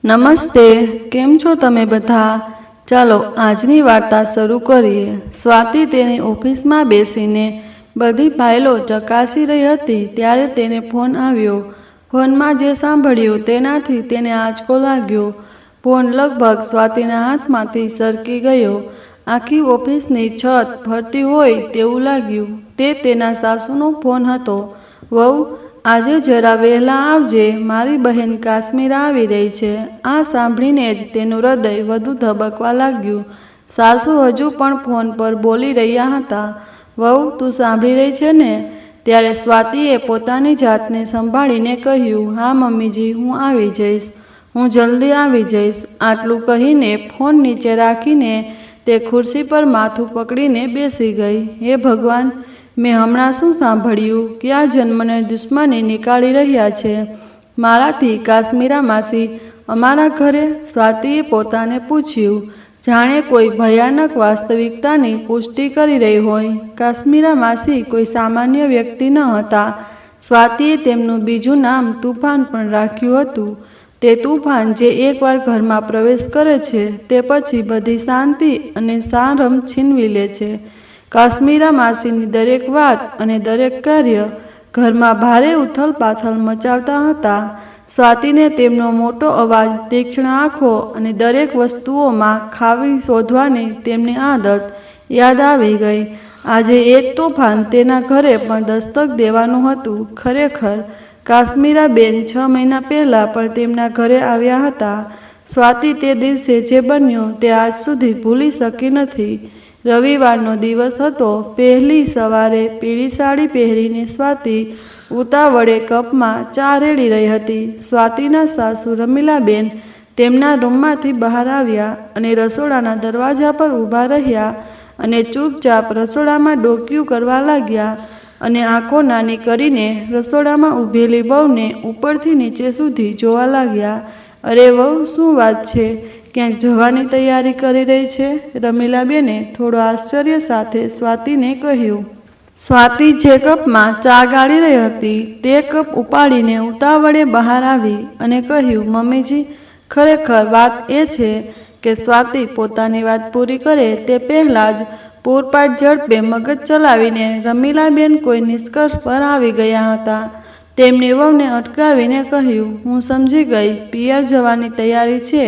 નમસ્તે, કેમ છો તમે બધા? ચાલો આજની વાર્તા શરૂ કરીએ। સ્વાતિ તેની ઓફિસમાં બેસીને બધી ફાઇલો ચકાસી રહી હતી ત્યારે તેને ફોન આવ્યો। ફોનમાં જે સાંભળ્યું તેનાથી તેને આંચકો લાગ્યો। ફોન લગભગ સ્વાતિના હાથમાંથી સરકી ગયો। આખી ઓફિસની છત ફરતી હોય તેવું લાગ્યું। તે તેના સાસુનો ફોન હતો। વહુ, આજે જરા વહેલા આવજે, મારી બહેન કાશ્મીર આવી રહી છે। આ સાંભળીને જ તેનું હૃદય વધુ ધબકવા લાગ્યું। સાસુ હજુ પણ ફોન પર બોલી રહ્યા હતા। વહુ, તું સાંભળી રહી છે ને? ત્યારે સ્વાતિએ પોતાની જાતને સંભાળીને કહ્યું, હા મમ્મીજી, હું આવી જઈશ, હું જલ્દી આવી જઈશ। આટલું કહીને ફોન નીચે રાખીને તે ખુરશી પર માથું પકડીને બેસી ગઈ। હે ભગવાન, મેં હમણાં શું સાંભળ્યું? ક્યાં જન્મને દુશ્મની નીકાળી રહ્યા છે મારાથી કાશ્મીરા માસી અમારા ઘરે? સ્વાતિએ પોતાને પૂછ્યું, જાણે કોઈ ભયાનક વાસ્તવિકતાની પુષ્ટિ કરી રહી હોય। કાશ્મીરા માસી કોઈ સામાન્ય વ્યક્તિ ન હતા। સ્વાતિએ તેમનું બીજું નામ તૂફાન પણ રાખ્યું હતું। તે તૂફાન જે એકવાર ઘરમાં પ્રવેશ કરે છે તે પછી બધી શાંતિ અને સારમ છીનવી લે છે। કાશ્મીરા માસીની દરેક વાત અને દરેક કાર્ય ઘરમાં ભારે ઉથલપાથલ મચાવતા હતા। સ્વાતિને તેમનો મોટો અવાજ, તીક્ષ્ણ આંખો અને દરેક વસ્તુઓમાં ખામી શોધવાની તેમની આદત યાદ આવી ગઈ। આજે એ જ તોફાન તેના ઘરે પણ દસ્તક દેવાનું હતું। ખરેખર કાશ્મીરા બેન 6 મહિના પહેલાં પણ તેમના ઘરે આવ્યા હતા। સ્વાતિ તે દિવસે જે બન્યું તે આજ સુધી ભૂલી શકી નથી। રવિવારનો દિવસ હતો। પહેલી સવારે પીળી સાડી પહેરીને સ્વાતિ ઉતાવળે કપમાં ચા રેડી રહી હતી। સ્વાતિના સાસુ રમીલાબેન તેમના રૂમમાંથી બહાર આવ્યા અને રસોડાના દરવાજા પર ઊભા રહ્યા અને ચૂપચાપ રસોડામાં ડોકિયું કરવા લાગ્યા અને આંખો નાની કરીને રસોડામાં ઊભેલી વહુને ઉપરથી નીચે સુધી જોવા લાગ્યા। અરે વહુ, શું વાત છે? ક્યાંક જવાની તૈયારી કરી રહી છે? રમીલાબેને થોડો આશ્ચર્ય સાથે સ્વાતિને કહ્યું। સ્વાતિ જે કપમાં ચા ગાળી રહી હતી તે કપ ઉપાડીને ઉતાવળે બહાર આવી અને કહ્યું, મમ્મીજી, ખરેખર વાત એ છે કે સ્વાતિ પોતાની વાત પૂરી કરે તે પહેલાં જ પૂરપાટ ઝડપે મગજ ચલાવીને રમીલાબેન કોઈ નિષ્કર્ષ પર આવી ગયા હતા। તેમની વહુને અટકાવીને કહ્યું, હું સમજી ગઈ, પિયર જવાની તૈયારી છે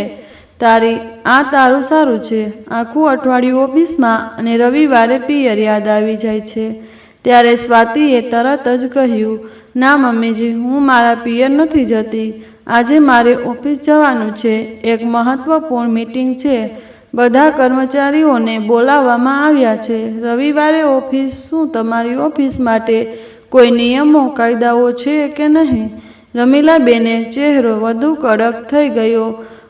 તારી। આ તારું સારું છે। આખું અઠવાડિયું ઓફિસમાં અને રવિવારે પિયર યાદ આવી જાય છે। ત્યારે સ્વાતિએ તરત જ કહ્યું, ના મમ્મીજી, હું મારા પિયર નથી જતી। આજે મારે ઓફિસ જવાનું છે। એક મહત્વપૂર્ણ મીટિંગ છે। બધા કર્મચારીઓને બોલાવવામાં આવ્યા છે। રવિવારે ઓફિસ? શું તમારી ઓફિસ માટે કોઈ નિયમો કાયદાઓ છે કે નહીં? રમીલાબેને ચહેરો વધુ કડક થઈ ગયો।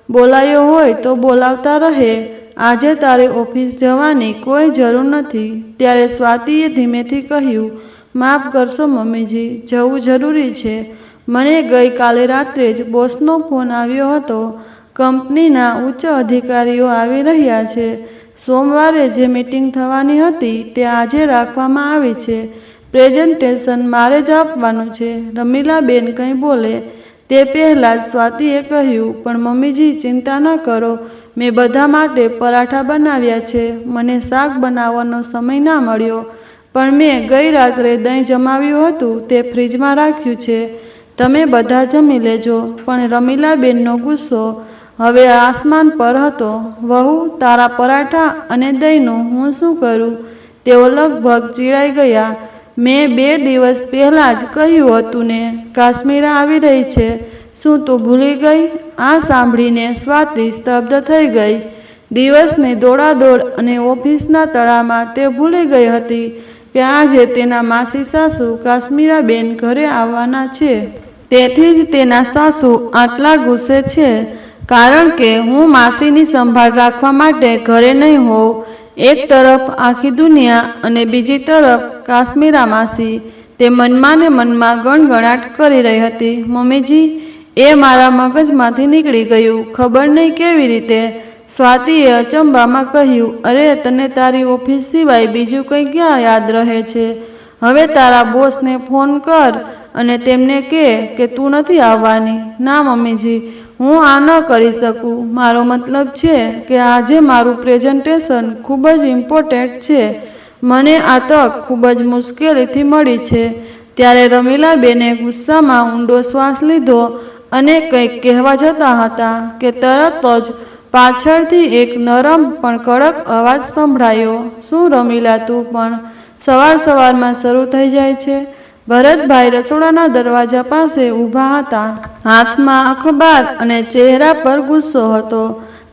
બોલાયો હોય તો બોલાવતા રહે। આજે તારે ઓફિસ જવાની કોઈ જરૂર નથી। ત્યારે સ્વાતિએ ધીમેથી કહ્યું, માફ કરશો મમ્મીજી, જવું જરૂરી છે। મને ગઈકાલે રાત્રે જ બોસનો ફોન આવ્યો હતો। કંપનીના ઉચ્ચ અધિકારીઓ આવી રહ્યા છે। સોમવારે જે મીટિંગ થવાની હતી તે આજે રાખવામાં આવી છે। પ્રેઝન્ટેશન મારે જ આપવાનું છે। રમીલાબેન કંઈ બોલે તે પહેલાં જ સ્વાતિએ કહ્યું, પણ મમ્મીજી, ચિંતા ન કરો, મેં બધા માટે પરાઠા બનાવ્યા છે। મને શાક બનાવવાનો સમય ના મળ્યો, પણ મેં ગઈ રાત્રે દહીં જમાવ્યું હતું તે ફ્રીજમાં રાખ્યું છે। તમે બધા જમી લેજો। પણ રમીલાબેનનો ગુસ્સો હવે આસમાન પર હતો। વહુ, તારા પરાઠા અને દહીંનું હું શું કરું? તેઓ લગભગ ચીડાઈ ગયા। મેં 2 દિવસ પહેલાં જ કહ્યું હતું ને, કાશ્મીરા આવી રહી છે। શું તું ભૂલી ગઈ? આ સાંભળીને સ્વાતિ સ્તબ્ધ થઈ ગઈ। દિવસની દોડાદોડ અને ઓફિસના તણાવમાં તે ભૂલી ગઈ હતી કે આજે તેના માસી સાસુ કાશ્મીરાબેન ઘરે આવવાના છે। તેથી જ તેના સાસુ આટલા ગુસ્સે છે, કારણ કે હું માસીની સંભાળ રાખવા માટે ઘરે નહીં હોઉં। એક તરફ આખી દુનિયા અને બીજી તરફ કાશ્મીરા માસી। તે મનમાં ને મનમાં ગણગણાટ કરી રહી હતી। મમ્મીજી, એ મારા મગજમાંથી નીકળી ગયું, ખબર નહીં કેવી રીતે। સ્વાતિએ અચંબામાં કહ્યું, અરે તને તારી ઓફિસ સિવાય બીજું કંઈ ક્યાં યાદ રહે છે? હવે તારા બોસને ફોન કર અને તેમને કહે કે તું નથી આવવાની। ના મમ્મીજી, હું આ ન કરી શકું. મારો મતલબ છે કે આજે મારું પ્રેઝન્ટેશન ખૂબ જ ઇમ્પોર્ટન્ટ છે. મને આ તક ખૂબ જ મુશ્કેલીથી મળી છે. ત્યારે રમીલાબેને ગુસ્સામાં ઊંડો શ્વાસ લીધો અને કંઈક કહેવા જતા હતા કે તરત જ પાછળથી એક નરમ પણ કડક અવાજ સંભળાયો. શું રમીલા, તું પણ સવારમાં શરૂ થઈ જાય છે? ભરતભાઈ રસોડાના દરવાજા પાસે ઊભા હતા. હાથમાં અખબાર અને ચહેરા પર ગુસ્સો હતો.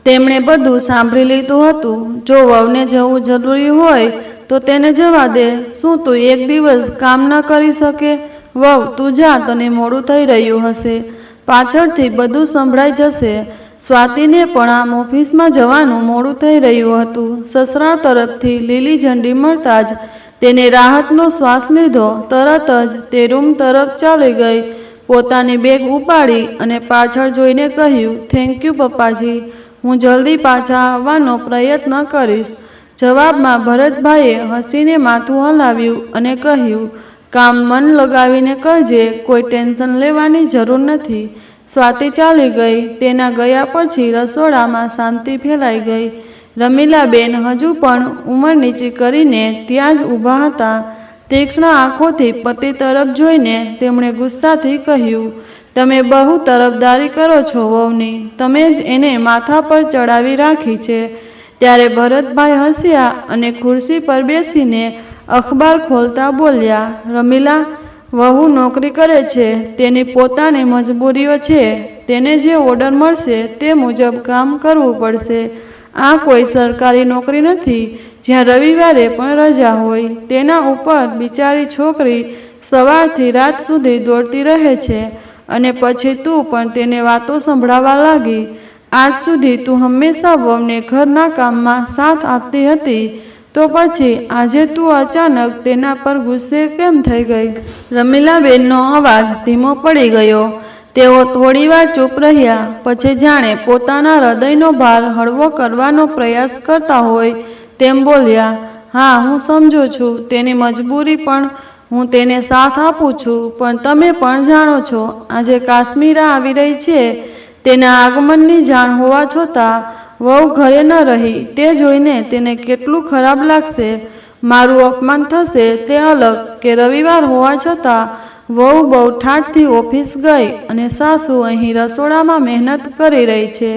તેમણે બધું સાંભળી લીધું હતું. જો વહુને જવું જરૂરી હોય તો તેને જવા દે. શું તું એક દિવસ કામ ન કરી શકે? વહુ, તું જા, તને મોડું થઈ રહ્યું હશે. પાછળથી બધું સંભળાઈ જશે. સ્વાતિને પણ આમ ઓફિસમાં જવાનું મોડું થઈ રહ્યું હતું. સસરા તરફથી લીલી ઝંડી મળતા જ તેને રાહતનો શ્વાસ લીધો. તરત જ તે રૂમ તરફ ચાલી ગઈ. પોતાની બેગ ઉપાડી અને પાછળ જોઈને કહ્યું, થેન્ક યુ પપ્પાજી, હું જલ્દી પાછા આવવાનો પ્રયત્ન કરીશ. જવાબમાં ભરતભાઈએ હસીને માથું હલાવ્યું અને કહ્યું, કામ મન લગાવીને કરજે, કોઈ ટેન્શન લેવાની જરૂર નથી. સ્વાતિ ચાલી ગઈ. તેના ગયા પછી રસોડામાં શાંતિ ફેલાઈ ગઈ. રમીલાબેન હજુ પણ ઉંમર નીચી કરીને ત્યાં જ ઊભા હતા. તીક્ષ્ણ આંખોથી પતિ તરફ જોઈને તેમણે ગુસ્સાથી કહ્યું, તમે બહુ તરફદારી કરો છો વહુની. તમે જ એને માથા પર ચડાવી રાખી છે. ત્યારે ભરતભાઈ હસ્યા અને ખુરશી પર બેસીને અખબાર ખોલતા બોલ્યા, રમીલા, વહુ નોકરી કરે છે. તેની પોતાની મજબૂરીઓ છે. તેને જે ઓર્ડર મળશે તે મુજબ કામ કરવું પડશે. આ કોઈ સરકારી નોકરી નથી જ્યાં રવિવારે પણ રજા હોય. તેના ઉપર બિચારી છોકરી સવારથી રાત સુધી દોડતી રહે છે અને પછી તું પણ તેને વાતો સંભળાવવા લાગી. આજ સુધી તું હંમેશા વહુને ઘરના કામમાં સાથ આપતી હતી, તો પછી આજે તું અચાનક તેના પર ગુસ્સે કેમ થઈ ગઈ? રમીલાબેનનો અવાજ ધીમો પડી ગયો. તેઓ થોડીવાર ચૂપ રહ્યા. પછી જાણે પોતાના હૃદયનો ભાર હળવો કરવાનો પ્રયાસ કરતા હોય તેમ બોલ્યા, હા, હું સમજુ છું તેની મજબૂરી, પણ હું તેને સાથ આપું છું. પણ તમે પણ જાણો છો, આજે કાશ્મીરા આવી રહી છે. તેના આગમનની જાણ હોવા છતાં વહુ ઘરે ન રહી તે જોઈને તેને કેટલું ખરાબ લાગશે. મારું અપમાન થશે તે અલગ કે રવિવાર હોવા છતાં વહુ બહુ ઠાઠથી ઓફિસ ગઈ અને સાસુ અહીં રસોડામાં મહેનત કરી રહી છે.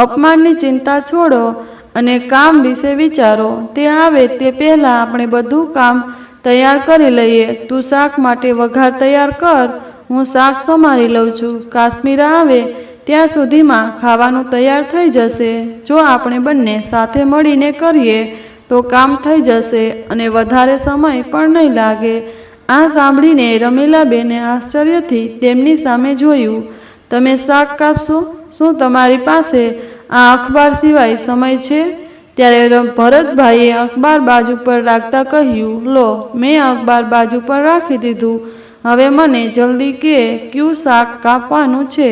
અપમાનની ચિંતા છોડો અને કામ વિશે વિચારો. તે આવે તે પહેલાં આપણે બધું કામ તૈયાર કરી લઈએ. તું શાક માટે વઘાર તૈયાર કર, હું શાક સમારી લઉં છું. કાશ્મીરા આવે ત્યાં સુધીમાં ખાવાનું તૈયાર થઈ જશે. જો આપણે બંને સાથે મળીને કરીએ તો કામ થઈ જશે અને વધારે સમય પણ નહીં લાગે. આ સાંભળીને રમીલાબેને આશ્ચર્યથી તેમની સામે જોયું. તમે શાક કાપશો? શું તમારી પાસે આ અખબાર સિવાય સમય છે? ત્યારે ભરતભાઈએ અખબાર બાજુ પર રાખતા કહ્યું, લો, મેં અખબાર બાજુ પર રાખી દીધું. હવે મને જલ્દી કે ક્યું શાક કાપવાનું છે?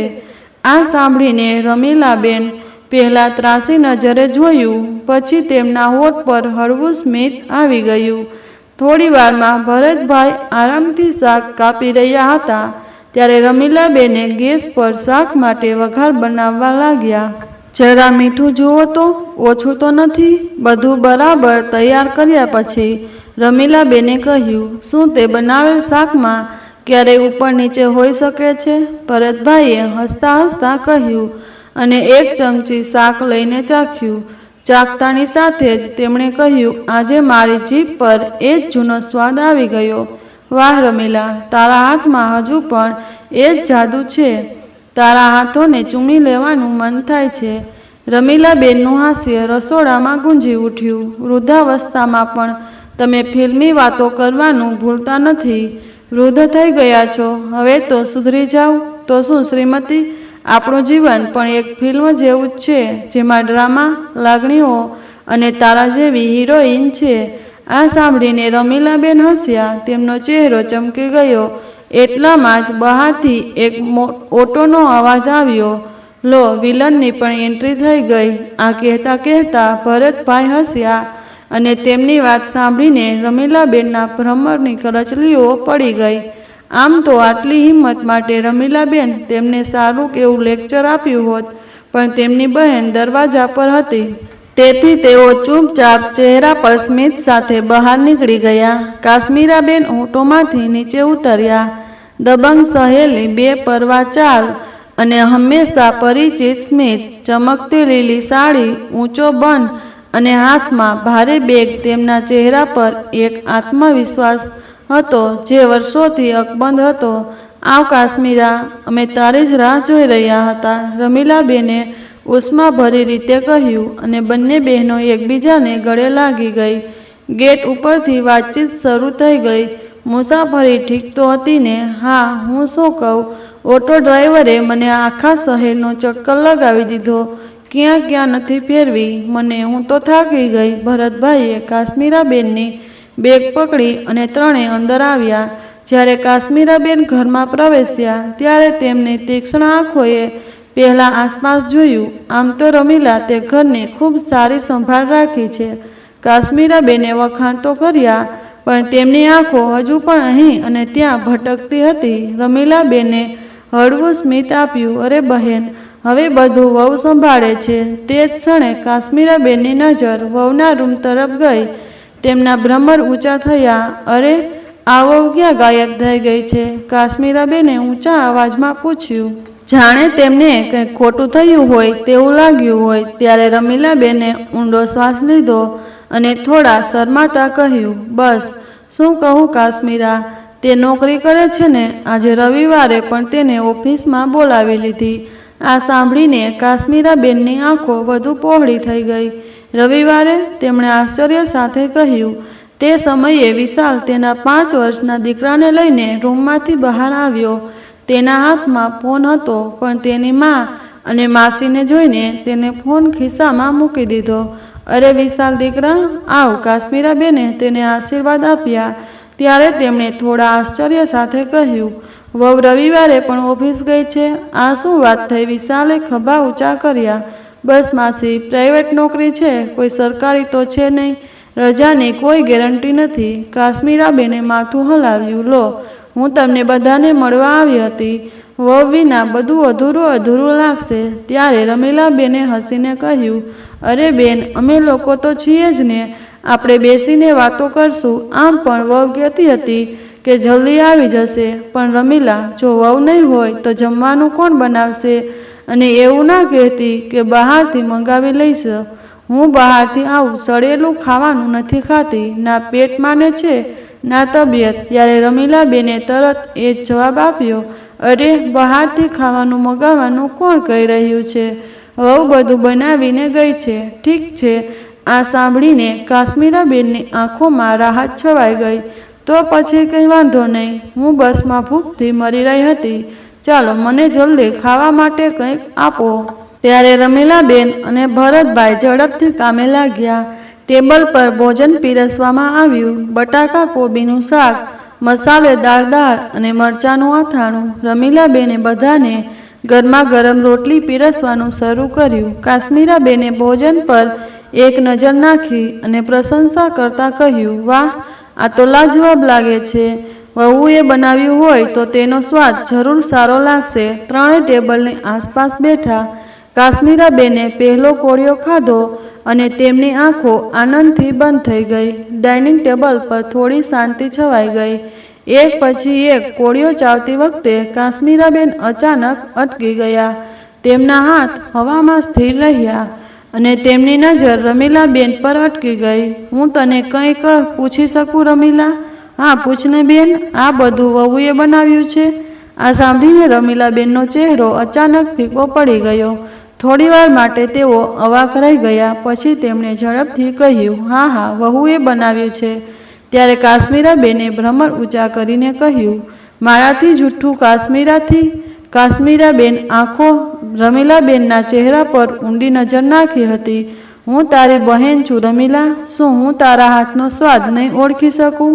આ સાંભળીને રમીલાબેન પહેલાં ત્રાસી નજરે જોયું, પછી તેમના હોઠ પર હળવું સ્મિત આવી ગયું. થોડી વારમાં ભરતભાઈ આરામથી શાક કાપી રહ્યા હતા. ત્યારે રમીલાબેને ગેસ પર શાક માટે વઘાર બનાવવા લાગ્યા. જરા મીઠું જુઓ તો, ઓછું તો નથી? બધું બરાબર તૈયાર કર્યા પછી રમીલાબેને કહ્યું, શું તે બનાવેલ શાકમાં ક્યારેય ઉપર નીચે હોઈ શકે છે? ભરતભાઈએ હસતા હસતા કહ્યું અને એક ચમચી શાક લઈને ચાખ્યું. ચાખતાની સાથે જ તેમણે કહ્યું, આજે મારી જીભ પર એ જ જૂનો સ્વાદ આવી ગયો. વાહ રમીલા, તારા હાથમાં હજુ પણ એ જ જાદુ છે. તારા હાથોને ચૂમી લેવાનું મન થાય છે. રમીલાબેનનું હાસ્ય રસોડામાં ગુંજી ઉઠ્યું. વૃદ્ધાવસ્થામાં પણ તમે ફિલ્મી વાતો કરવાનું ભૂલતા નથી. વૃદ્ધ થઈ ગયા છો, હવે તો સુધરી જાઓ. તો શું શ્રીમતી, આપણું જીવન પણ એક ફિલ્મ જેવું જ છે, જેમાં ડ્રામા, લાગણીઓ અને તારા જેવી હિરોઈન છે. આ સાંભળીને રમીલાબેન હસ્યા. તેમનો ચહેરો ચમકી ગયો. એટલામાં જ બહારથી એક ઓટોનો અવાજ આવ્યો. લો, વિલનની પણ એન્ટ્રી થઈ ગઈ. આ કહેતા કહેતા ભરતભાઈ હસ્યા અને તેમની વાત સાંભળીને રમીલાબેનના ભ્રમરની કરચલીઓ પડી ગઈ. આમ તો આટલી હિંમત માટે રમીલાબેન તેમને સારું એવું લેક્ચર આપ્યું હોત, પણ તેમની બહેન દરવાજા પર હતી, તેથી તેઓ ચૂપચાપ ચહેરા પર સ્મિત સાથે બહાર નીકળી ગયા. કાશ્મીરાબેન ઓટોમાંથી નીચે ઉતર્યા. દબંગ સહેલી, બેપરવા ચાલ અને હંમેશા પરિચિત સ્મિત, ચમકતી લીલી સાડી, ઊંચો બન અને હાથમાં ભારે બેગ, તેમના ચહેરા પર એક આત્મવિશ્વાસ હતો જે વર્ષોથી અકબંધ હતો. આવ કાશ્મીરા, અમે તારી જ રાહ જોઈ રહ્યા હતા, રમીલાબેને ઉષ્માભરી રીતે કહ્યું અને બંને બહેનો એકબીજાને ગળે લાગી ગઈ. ગેટ ઉપરથી વાતચીત શરૂ થઈ ગઈ. મુસાફરી ઠીક તો હતી ને? હા, હું શું કહું, ઓટો ડ્રાઈવરે મને આખા શહેરનો ચક્કર લગાવી દીધો, ક્યાં ક્યાં નથી ફેરવી મને, હું તો થાકી ગઈ. ભરતભાઈએ કાશ્મીરાબેનની બેગ પકડી અને ત્રણે અંદર આવ્યા. જ્યારે કાશ્મીરાબેન ઘરમાં પ્રવેશ્યા ત્યારે તેમની તીક્ષ્ણ આંખોએ પહેલાં આસપાસ જોયું. આમ તો રમીલા તે ઘરની ખૂબ સારી સંભાળ રાખી છે, કાશ્મીરાબેને વખાણ તો કર્યા, પણ તેમની આંખો હજુ પણ અહીં અને ત્યાં ભટકતી હતી. રમીલાબેને હળવું સ્મિત આપ્યું. અરે બહેન, હવે બધું વહુ સંભાળે છે. તે જ ક્ષણે કાશ્મીરાબેનની નજર વહુના રૂમ તરફ ગઈ. તેમના ભ્રમર ઊંચા થયા. અરે, આ વહુ ક્યાં ગાયબ થઈ ગઈ છે? કાશ્મીરાબેને ઊંચા અવાજમાં પૂછ્યું, જાણે તેમને કંઈક ખોટું થયું હોય તેવું લાગ્યું હોય. ત્યારે રમીલાબેને ઊંડો શ્વાસ લીધો અને થોડા શરમાતા કહ્યું, બસ શું કહું કાશ્મીરા, તે નોકરી કરે છે ને, આજે રવિવારે પણ તેને ઓફિસમાં બોલાવી લીધી. આ સાંભળીને કાશ્મીરાબેનની આંખો વધુ પહોળી થઈ ગઈ. રવિવારે? તેમણે આશ્ચર્ય સાથે કહ્યું. તે સમયે વિશાલ તેના 5 વર્ષના દીકરાને લઈને રૂમમાંથી બહાર આવ્યો. તેના હાથમાં ફોન હતો, પણ તેની મા અને માસીને જોઈને તેને ફોન ખિસ્સામાં મૂકી દીધો. અરે વિશાલ દીકરા, આવ, કાશ્મીરાબેને તેને આશીર્વાદ આપ્યા. ત્યારે તેમણે થોડા આશ્ચર્ય સાથે કહ્યું, વહુ રવિવારે પણ ઓફિસ ગઈ છે? આ શું વાત થઈ? વિશાલે ખભા ઊંચા કર્યા. બસ માસી, પ્રાઇવેટ નોકરી છે, કોઈ સરકારી તો છે નહીં, રજાની કોઈ ગેરંટી નથી. કાશ્મીરાબેને માથું હલાવ્યું. લો, હું તમને બધાને મળવા આવી હતી, વહુ વિના બધું અધૂરું અધૂરું લાગશે. ત્યારે રમીલાબેને હસીને કહ્યું, અરે બેન, અમે લોકો તો છીએ જ ને, આપણે બેસીને વાતો કરશું. આમ પણ વહુ કહેતી હતી કે જલ્દી આવી જશે. પણ રમીલા, જો વહુ નહીં હોય તો જમવાનું કોણ બનાવશે? અને એવું ના કહેતી કે બહારથી મંગાવી લઈશ. હું બહારથી આવું સડેલું ખાવાનું નથી ખાતી, ના પેટ માને છે ના તબિયત. ત્યારે રમીલાબેને તરત એ જ જવાબ આપ્યો, અરે, બહારથી ખાવાનું મંગાવવાનું કોણ કહી રહ્યું છે? વહુ બધું બનાવીને ગઈ છે. ઠીક છે. આ સાંભળીને કાશ્મીરાબેનની આંખોમાં રાહત છવાઈ ગઈ. તો પછી કંઈ વાંધો નહીં, હું બસમાં ભૂખથી મરી રહી હતી, ચાલો મને જલ્દી ખાવા માટે કંઈક આપો. ત્યારે રમીલાબેન અને ભરતભાઈ ઝડપથી કામે લાગ્યા. ટેબલ પર ભોજન પીરસવામાં આવ્યું. બટાકા કોબીનું શાક, મસાલેદાર દાળ અને મરચાંનું અથાણું. રમીલાબેને બધાને ગરમા ગરમ રોટલી પીરસવાનું શરૂ કર્યું. કાશ્મીરાબેને ભોજન પર એક નજર નાખી અને પ્રશંસા કરતા કહ્યું, વાહ, આ તો લાજવાબ લાગે છે. વહુએ બનાવ્યું હોય તો તેનો સ્વાદ જરૂર સારો લાગશે. ત્રણે ટેબલની આસપાસ બેઠા. કાશ્મીરાબેને પહેલો કોળિયો ખાધો અને તેમની આંખો આનંદથી બંધ થઈ ગઈ. ડાઇનિંગ ટેબલ પર થોડી શાંતિ છવાઈ ગઈ. એક પછી એક કોળિયો ચાવતી વખતે કાશ્મીરાબેન અચાનક અટકી ગયા. તેમના હાથ હવામાં સ્થિર રહ્યા અને તેમની નજર રમીલાબેન પર અટકી ગઈ. હું તને કંઈક પૂછી શકું રમીલા? હા, પૂછને બેન, આ બધું વહુએ બનાવ્યું છે? આ સાંભળીને રમીલાબેનનો ચહેરો અચાનક ફીકો પડી ગયો. થોડીવાર માટે તેઓ અવાક રહી ગયા. પછી તેમણે ઝડપથી કહ્યું, હા હા, વહુએ બનાવ્યું છે. ત્યારે કાશ્મીરાબેને ભ્રમર ઊંચા કરીને કહ્યું, મારાથી જૂઠું કાશ્મીરાથી? કાશ્મીરાબેન આંખો રમીલાબેનના ચહેરા પર ઊંડી નજર નાખી હતી. હું તારી બહેન છું રમીલા, શું હું તારા હાથનો સ્વાદ નહીં ઓળખી શકું?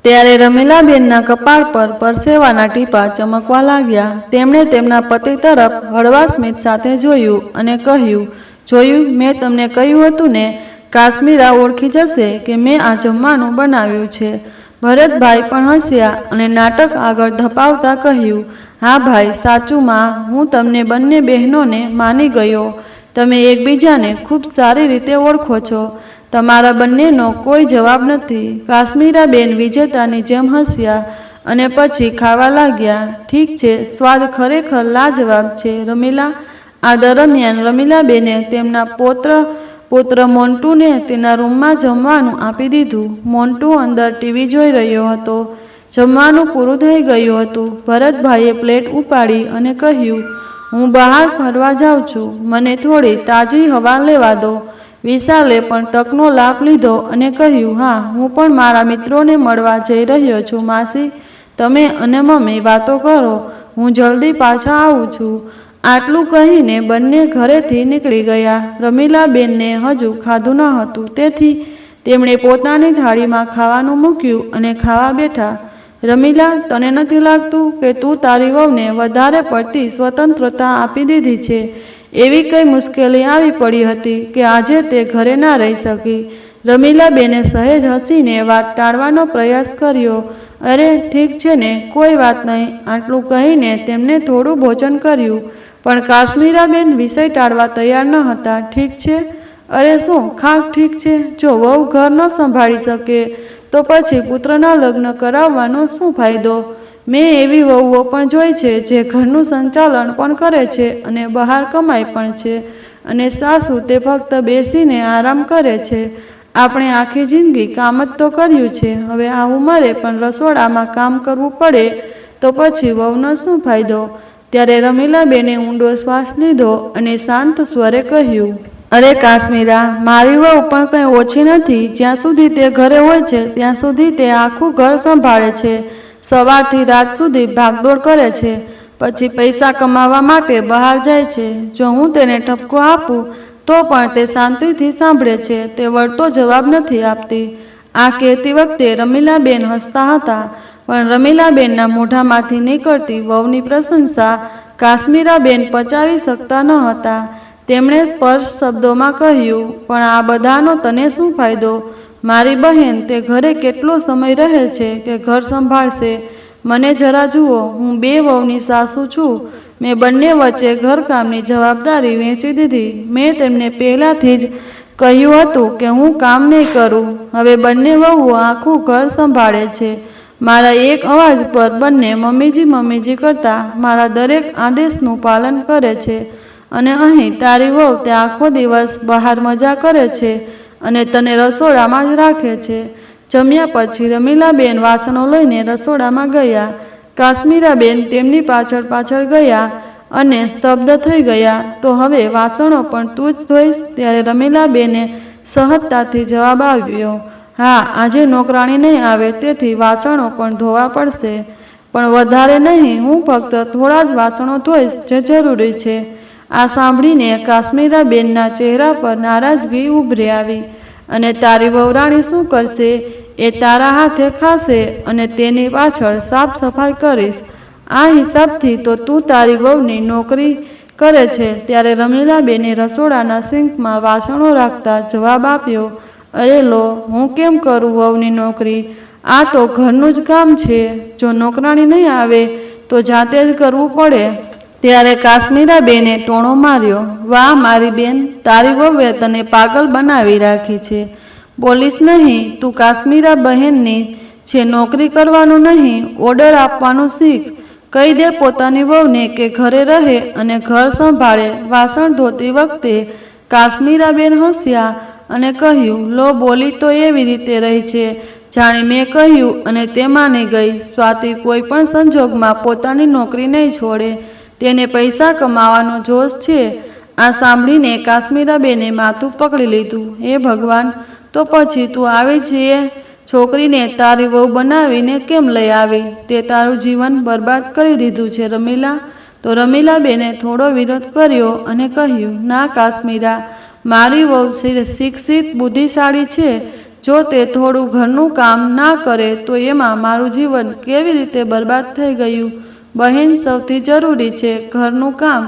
ત્યારે રમીલાબેનના કપાળ પર પરસેવાના ટીપાં ચમકવા લાગ્યા. તેમણે તેમના પતિ તરફ હળવા સ્મિત સાથે જોયું અને કહ્યું, જોયું, મેં તમને કહ્યું હતું ને, કાશ્મીરા ઓળખી જશે કે મેં આ જમવાનું બનાવ્યું છે. ભરતભાઈ પણ હસ્યા અને નાટક આગળ ધપાવતા કહ્યું, હા ભાઈ, સાચું માં, હું તમને બંને બહેનોને માની ગયો. તમે એકબીજાને ખૂબ સારી રીતે ઓળખો છો. તમારા બંનેનો કોઈ જવાબ નથી. કાશ્મીરાબેન વિજેતાની જેમ હસ્યા અને પછી ખાવા લાગ્યા. ઠીક છે, સ્વાદ ખરેખર લાજવાબ છે રમીલા. આ દરમિયાન રમીલાબેને તેમના પુત્ર મોન્ટુને તેના રૂમમાં જમવાનું આપી દીધું. મોન્ટુ અંદર ટીવી જોઈ રહ્યો હતો. જમવાનું પૂરું થઈ ગયું હતું. ભરતભાઈએ પ્લેટ ઉપાડી અને કહ્યું, હું બહાર ફરવા જાઉં છું. મને થોડી તાજી હવા લેવા દો. વિશાલે પણ તકનો લાભ લીધો અને કહ્યું, હા, હું પણ મારા મિત્રોને મળવા જઈ રહ્યો છું માસી. તમે અને મમ્મી વાતો કરો, હું જલ્દી પાછા આવું છું. આટલું કહીને બંને ઘરેથી નીકળી ગયા. રમીલાબેનને હજુ ખાધું ન હતું, તેથી તેમણે પોતાની થાળીમાં ખાવાનું મૂક્યું અને ખાવા બેઠા. રમીલા, તને નથી લાગતું કે તું તારી વહુને વધારે પડતી સ્વતંત્રતા આપી દીધી છે? એવી કઈ મુશ્કેલી આવી પડી હતી કે આજે તે ઘરે ના રહી શકી? રમીલાબેને સહેજ હસીને વાત ટાળવાનો પ્રયાસ કર્યો. અરે ઠીક છે ને, કોઈ વાત નહીં. આટલું કહીને તેમને થોડું ભોજન કર્યું. પણ કાશ્મીરાબેન વિષય ટાળવા તૈયાર ન હતા. ઠીક છે? અરે શું ખાક ઠીક છે? જો વહુ ઘર ન સંભાળી શકે તો પછી પુત્રના લગ્ન કરાવવાનો શું ફાયદો? મેં એવી વહુઓ પણ જોઈ છે જે ઘરનું સંચાલન પણ કરે છે અને બહાર કમાય પણ છે, અને સાસુ તે ફક્ત બેસીને આરામ કરે છે. આપણે આખી જિંદગી કામ જ તો કર્યું છે. હવે આ ઉંમરે પણ રસોડામાં કામ કરવું પડે તો પછી વહુનો શું ફાયદો? ત્યારે રમીલાબેને ઊંડો શ્વાસ લીધો અને શાંત સ્વરે કહ્યું, અરે કાશ્મીરા, મારી વહુ પણ કંઈ ઓછી નથી. જ્યાં સુધી તે ઘરે હોય છે ત્યાં સુધી તે આખું ઘર સંભાળે છે. સવારથી રાત સુધી ભાગદોડ કરે છે. પછી પૈસા કમાવા માટે બહાર જાય છે. જો હું તેને ઠપકો આપું તો પણ તે શાંતિથી સાંભળે છે. તે વળતો જવાબ નથી આપતી. આ કહેતી વખતે રમીલાબેન હસતા હતા, પણ રમીલાબેનના મોઢામાંથી નીકળતી વહુની પ્રશંસા કાશ્મીરાબેન પચાવી શકતા ન હતા. તેમણે સ્પર્શ શબ્દોમાં કહ્યું, પણ આ બધાનો તને શું ફાયદો? મારી બહેન તે ઘરે કેટલો સમય રહે છે કે ઘર સંભાળશે? મને જરા જુઓ, હું 2 વહુની સાસુ છું. મેં બંને વચ્ચે ઘરકામની જવાબદારી વહેંચી દીધી. મેં તેમને પહેલાંથી જ કહ્યું હતું કે હું કામ નહીં કરું. હવે બંને વહુઓ આખું ઘર સંભાળે છે. મારા એક અવાજ પર બંને મમ્મીજી મમ્મીજી કરતા મારા દરેક આદેશનું પાલન કરે છે. અને અહીં તારી વહુ તે આખો દિવસ બહાર મજા કરે છે અને તને રસોડામાં જ રાખે છે. જમ્યા પછી રમીલાબેન વાસણો લઈને રસોડામાં ગયા. કાશ્મીરાબેન તેમની પાછળ પાછળ ગયા અને સ્તબ્ધ થઈ ગયા. તો હવે વાસણો પણ તું જ ધોઈશ? ત્યારે રમીલાબેને સહજતાથી જવાબ આવ્યો, હા, આજે નોકરાણી નહીં આવે તેથી વાસણો પણ ધોવા પડશે, પણ વધારે નહીં. હું ફક્ત થોડા જ વાસણો ધોઈશ જે જરૂરી છે. આ સાંભળીને કાશ્મીરાબેનના ચહેરા પર નારાજગી ઉભરી આવી. અને તારી વહુરાણી શું કરશે? એ તારા હાથે ખાશે અને તેની પાછળ સાફ સફાઈ કરીશ. આ હિસાબથી તો તું તારી વહુની નોકરી કરે છે. ત્યારે રમીલાબેને રસોડાના સિંકમાં વાસણો રાખતા જવાબ આપ્યો, અરે લો, હું કેમ કરું વહુની નોકરી? આ તો ઘરનું જ કામ છે. જો નોકરાણી નહીં આવે તો જાતે જ કરવું પડે. ત્યારે કાશ્મીરાબેને ટોણો માર્યો, વાહ મારી બેન, તારી વહુએ તને પાગલ બનાવી રાખી છે. બોલીશ નહીં. તું કાશ્મીરા બહેનની છે, નોકરી કરવાનું નહીં, ઓર્ડર આપવાનું શીખ. કહી દે પોતાની વહુને કે ઘરે રહે અને ઘર સંભાળે. વાસણ ધોતી વખતે કાશ્મીરાબેન હસ્યા અને કહ્યું, લો, બોલી તો એવી રીતે રહી છે જાણે મેં કહ્યું અને તે માની ગઈ. સ્વાતિ કોઈ પણ સંજોગમાં પોતાની નોકરી નહીં છોડે. તેને પૈસા કમાવાનો જોશ છે. આ સાંભળીને કાશ્મીરાબેને માથું પકડી લીધું. હે ભગવાન, તો પછી તું આવી જે છોકરીને તારી વહુ બનાવીને કેમ લઈ આવી? તે તારું જીવન બરબાદ કરી દીધું છે રમીલા. તો રમીલાબેને થોડો વિરોધ કર્યો અને કહ્યું, ના કાશ્મીરા, મારી વહુ શિક્ષિત બુદ્ધિશાળી છે. જો તે થોડું ઘરનું કામ ના કરે તો એમાં મારું જીવન કેવી રીતે બરબાદ થઈ ગયું? બહેન, સૌથી જરૂરી છે ઘરનું કામ.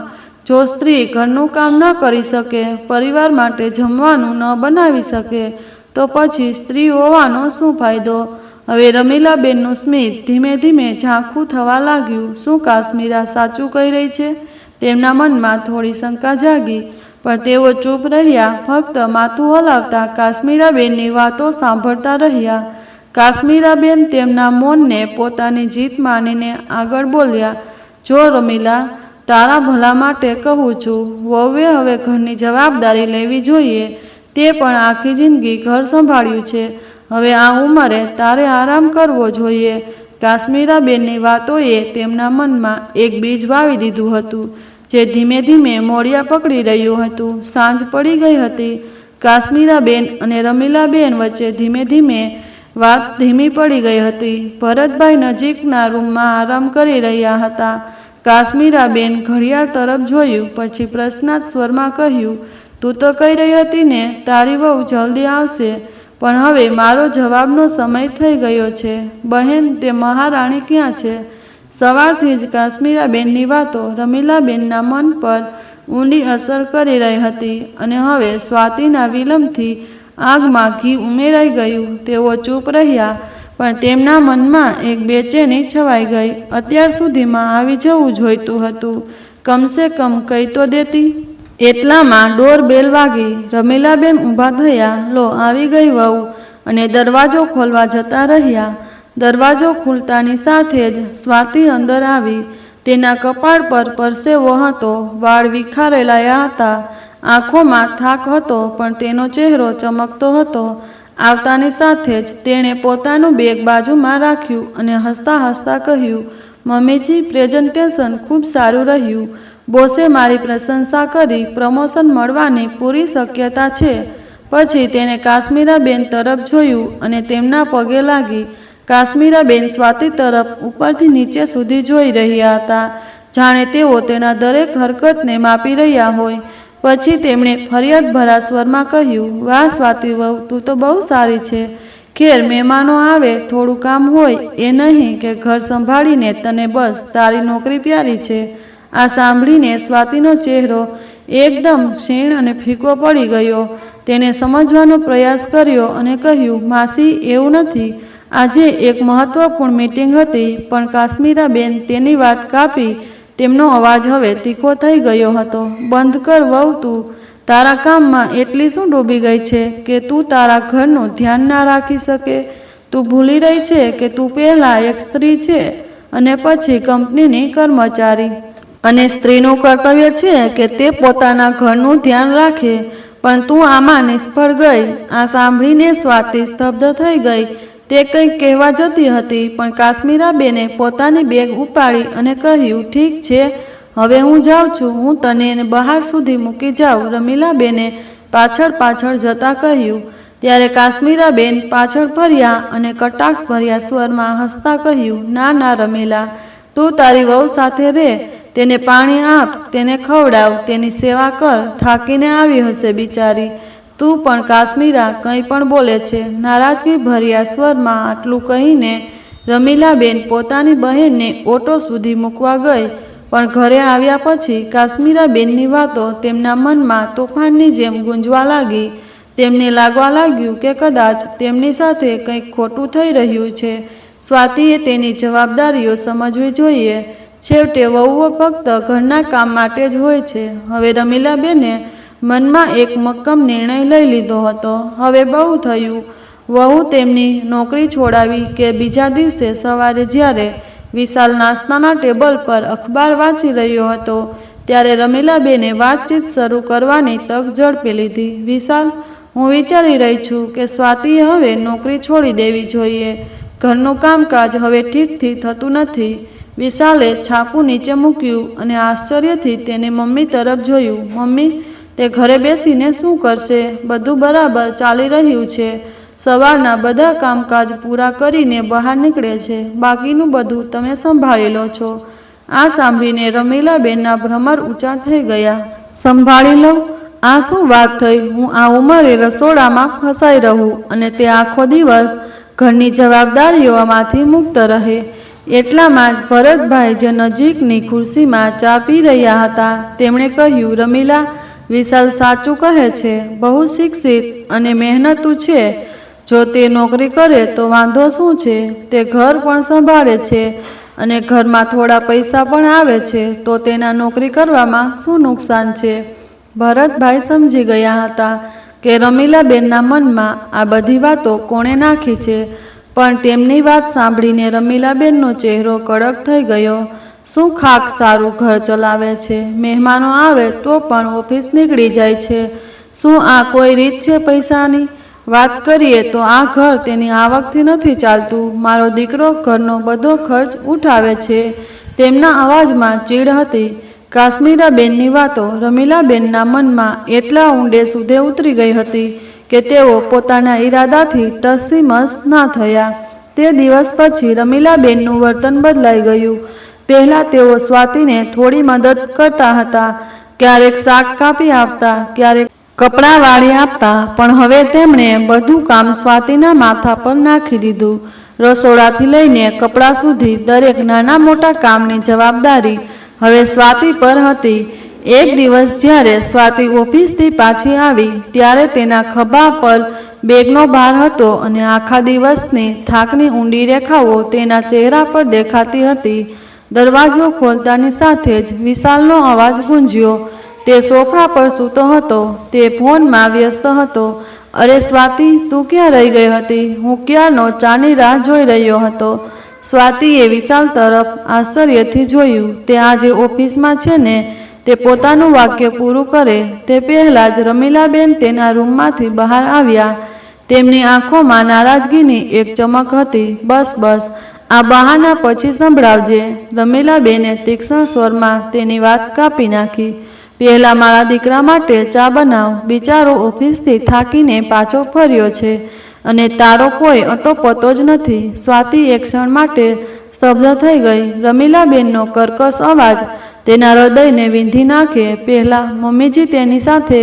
જો સ્ત્રી ઘરનું કામ ન કરી શકે, પરિવાર માટે જમવાનું ન બનાવી શકે, તો પછી સ્ત્રી હોવાનો શું ફાયદો? હવે રમીલાબેનનું સ્મિત ધીમે ધીમે ઝાંખું થવા લાગ્યું. શું કાશ્મીરા સાચું કહી રહી છે? તેમના મનમાં થોડી શંકા જાગી, પણ તેઓ ચૂપ રહ્યા, ફક્ત માથું હલાવતા કાશ્મીરાબેનની વાતો સાંભળતા રહ્યા. કાશ્મીરાબેન તેમના મૌનને પોતાની જીત માનીને આગળ બોલ્યા, જો રમીલા, તારા ભલા માટે કહું છું, વહુએ હવે ઘરની જવાબદારી લેવી જોઈએ. તે પણ આખી જિંદગી ઘર સંભાળ્યું છે. હવે આ ઉંમરે તારે આરામ કરવો જોઈએ. કાશ્મીરાબેનની વાતોએ તેમના મનમાં એક બીજ વાવી દીધું હતું, જે ધીમે ધીમે મોડિયા પકડી રહ્યું હતું. સાંજ પડી ગઈ હતી. કાશ્મીરાબેન અને રમીલાબેન વચ્ચે ધીમે ધીમે વાત ધીમી પડી ગઈ હતી. ભરતભાઈ નજીકના રૂમમાં આરામ કરી રહ્યા હતા. કાશ્મીરાબેન ઘડિયાળ તરફ જોયું, પછી પ્રશ્નાર્થ સ્વરમાં કહ્યું, તું તો કહી રહી હતી ને તારી વહુ જલ્દી આવશે, પણ હવે મારો જવાબનો સમય થઈ ગયો છે. બહેન, તે મહારાણી ક્યાં છે? સવારથી જ કાશ્મીરાબેનની વાતો રમીલાબેનના મન પર ઊંડી અસર કરી રહી હતી, અને હવે સ્વાતિના વિલંબથી આગમાં ઘી ઉમેરાઈ ગયું. તેઓ ચૂપ રહ્યા, પણ તેમના મનમાં એક બેચેની છવાઈ ગઈ. અત્યાર સુધીમાં આવી જવું જોઈતું હતું. કમસે કમ કહી તો દેતી. એટલામાં ડોરબેલ વાગી. રમીલાબેન ઊભા થયા. લો, આવી ગઈ વહુ, અને દરવાજો ખોલવા જતા રહ્યા. દરવાજો ખુલતાની સાથે જ સ્વાતિ અંદર આવી. તેના કપાળ પર પરસેવો હતો, વાળ વિખારેલાયા હતા, આંખોમાં થાક હતો, પણ તેનો ચહેરો ચમકતો હતો. આવતાની સાથે જ તેણે પોતાનું બેગ બાજુમાં રાખ્યું અને હસતા હસતા કહ્યું, મમ્મીજી, પ્રેઝન્ટેશન ખૂબ સારું રહ્યું. બોસે મારી પ્રશંસા કરી. પ્રમોશન મળવાની પૂરી શક્યતા છે. પછી તેણે કાશ્મીરાબેન તરફ જોયું અને તેમના પગે લાગી. કાશ્મીરાબેન સ્વાતિ તરફ ઉપરથી નીચે સુધી જોઈ રહ્યા હતા, જાણે તેઓ તેના દરેક હરકતને માપી રહ્યા હોય. પછી તેમણે ફરિયાદ ભરા સ્વરમાં કહ્યું, વાહ સ્વાતિ વહુ, તું તો બહુ સારી છે. ખેર, મહેમાનો આવે, થોડું કામ હોય, એ નહીં કે ઘર સંભાળીને તને બસ તારી નોકરી પ્યારી છે. આ સાંભળીને સ્વાતિનો ચહેરો એકદમ ક્ષીણ અને ફીકો પડી ગયો. તેને સમજવાનો પ્રયાસ કર્યો અને કહ્યું, માસી, એવું નથી. આજે એક મહત્વપૂર્ણ મીટિંગ હતી. પણ કાશ્મીરાબેન તેની વાત કાપી. તેમનો અવાજ હવે તીખો થઈ ગયો હતો. બંધ કર વહુ, તું તારા કામમાં એટલી શું ડૂબી ગઈ છે કે તું તારા ઘરનું ધ્યાન ના રાખી શકે? તું ભૂલી રહી છે કે તું પહેલાં એક સ્ત્રી છે અને પછી કંપનીની કર્મચારી, અને સ્ત્રીનું કર્તવ્ય છે કે તે પોતાના ઘરનું ધ્યાન રાખે. પણ તું આમાં નિષ્ફળ ગઈ. આ સાંભળીને સ્વાતિ સ્તબ્ધ થઈ ગઈ. તે કંઈક કહેવા જતી હતી, પણ કાશ્મીરાબેને પોતાની બેગ ઉપાડી અને કહ્યું, ઠીક છે, હવે હું જાઉં છું. હું તને બહાર સુધી મૂકી જાઉં. રમીલાબેને પાછળ પાછળ જતા કહ્યું. ત્યારે કાશ્મીરાબેન પાછળ ફર્યા અને કટાક્ષભર્યા સ્વરમાં હસતા કહ્યું, ના ના રમીલા, તું તારી વહુ સાથે રહે. તેને પાણી આપ, તેને ખવડાવ, તેની સેવા કર. થાકીને આવી હશે બિચારી. તું પણ કાશ્મીરા કંઈ પણ બોલે છે. નારાજગી ભર્યા સ્વરમાં આટલું કહીને રમીલાબેન પોતાની બહેનને ઓટો સુધી મૂકવા ગઈ. પણ ઘરે આવ્યા પછી કાશ્મીરાબેનની વાતો તેમના મનમાં તોફાનની જેમ ગુંજવા લાગી. તેમને લાગવા લાગ્યું કે કદાચ તેમની સાથે કંઈક ખોટું થઈ રહ્યું છે. સ્વાતિએ તેની જવાબદારીઓ સમજવી જોઈએ. છેવટે વહુઓ ફક્ત ઘરના કામ માટે જ હોય છે. હવે રમીલાબેને મનમાં એક મક્કમ નિર્ણય લઈ લીધો હતો. હવે બહુ થયું. વહુ તેમની નોકરી છોડાવી કે બીજા દિવસે સવારે જ્યારે વિશાલ નાસ્તાના ટેબલ પર અખબાર વાંચી રહ્યો હતો, ત્યારે રમીલાબેને વાતચીત શરૂ કરવાની તક ઝડપી લીધી. વિશાલ, હું વિચારી રહી છું કે સ્વાતિએ હવે નોકરી છોડી દેવી જોઈએ. ઘરનું કામકાજ હવે ઠીકથી થતું નથી. વિશાલે છાપું નીચે મૂક્યું અને આશ્ચર્યથી તેની મમ્મી તરફ જોયું. મમ્મી, તે ઘરે બેસીને શું કરશે? બધું બરાબર ચાલી રહ્યું છે. સવારના બધા કામકાજ પૂરા કરીને બહાર નીકળે છે. બાકીનું બધું તમે સંભાળી લો છો. આ સાંભળીને રમીલાબેનના ભ્રમર ઊંચા થઈ ગયા. સંભાળી લઉં? આ શું વાત થઈ? હું આ ઉંમરે રસોડામાં ફસાઈ રહું અને તે આખો દિવસ ઘરની જવાબદારીઓમાંથી મુક્ત રહે. એટલામાં જ ભરતભાઈ, જે નજીકની ખુરશીમાં ચા પી રહ્યા હતા, તેમણે કહ્યું, રમીલા, વિશાલ સાચું કહે છે. બહુ શિક્ષિત અને મહેનતુ છે. જો તે નોકરી કરે તો વાંધો શું છે? તે ઘર પણ સંભાળે છે અને ઘરમાં થોડા પૈસા પણ આવે છે, તો તેના નોકરી કરવામાં શું નુકસાન છે? ભરતભાઈ સમજી ગયા હતા કે રમીલાબેનના મનમાં આ બધી વાતો કોણે નાખી છે, પણ તેમની વાત સાંભળીને રમીલાબેનનો ચહેરો કડક થઈ ગયો. શું ખાક સારું ઘર ચલાવે છે? મહેમાનો આવે તો પણ ઓફિસ નીકળી જાય છે. શું આ કોઈ રીત છે પૈસાની? વાત કરીએ તો આ ઘર તેની આવકથી નથી ચાલતું. મારો દીકરો ઘરનો બધો ખર્ચ ઉઠાવે છે. તેમના અવાજમાં ચીડ હતી. કાશ્મીરાબેનની વાતો રમીલાબેનના મનમાં એટલા ઊંડે સુધી ઉતરી ગઈ હતી કે તેઓ પોતાના ઈરાદાથી ટસી-મસ ના થયા. તે દિવસ પછી રમીલાબેનનું વર્તન બદલાઈ ગયું. પહેલાં તેઓ સ્વાતિને થોડી મદદ કરતા હતા. ક્યારેક શાક કાપી આપતા, ક્યારેક કપડાં વાળી આપતા, પણ હવે તેમણે બધું કામ સ્વાતિના માથા પર નાખી દીધું. રસોડાથી લઈને કપડાં સુધી દરેક નાના મોટા કામની જવાબદારી હવે સ્વાતિ પર હતી. એક દિવસ જ્યારે સ્વાતિ ઓફિસથી પાછી આવી ત્યારે તેના ખભા પર બેગનો ભાર હતો અને આખા દિવસની થાકની ઊંડી રેખાઓ તેના ચહેરા પર દેખાતી હતી. દરવાજો ખોલતાની સાથે જ વિશાલનો અવાજ ગુંજ્યો. તે સોફા પર સૂતો હતો. તે ફોનમાં વ્યસ્ત હતો. અરે સ્વાતિ, તું ક્યાં રહી ગઈ હતી? હું ક્યારનો ચાની રાહ જોઈ રહ્યો હતો. સ્વાતિએ વિશાલ તરફ આશ્ચર્યથી જોયું. તે આજે ઓફિસમાં છે ને? તે પોતાનું વાક્ય પૂરું કરે તે પહેલાં જ રમીલાબેન તેના રૂમમાંથી બહાર આવ્યા. તેમની આંખોમાં નારાજગીની એક ચમક હતી. બસ બસ, આ બહાના પછી સંભળાવજે. રમીલાબેને તીક્ષ્ણ સ્વરમાં તેની વાત કાપી નાખી. પહેલાં મારા દીકરા માટે ચા બનાવ. બિચારો ઓફિસથી થાકીને પાછો ફર્યો છે અને તારો કોઈ અતોપતો જ નથી. સ્વાતિ એક ક્ષણ માટે સ્તબ્ધ થઈ ગઈ. રમીલાબેનનો કર્કશ અવાજ તેના હૃદયને વીંધી નાખે. પહેલાં મમ્મીજી તેની સાથે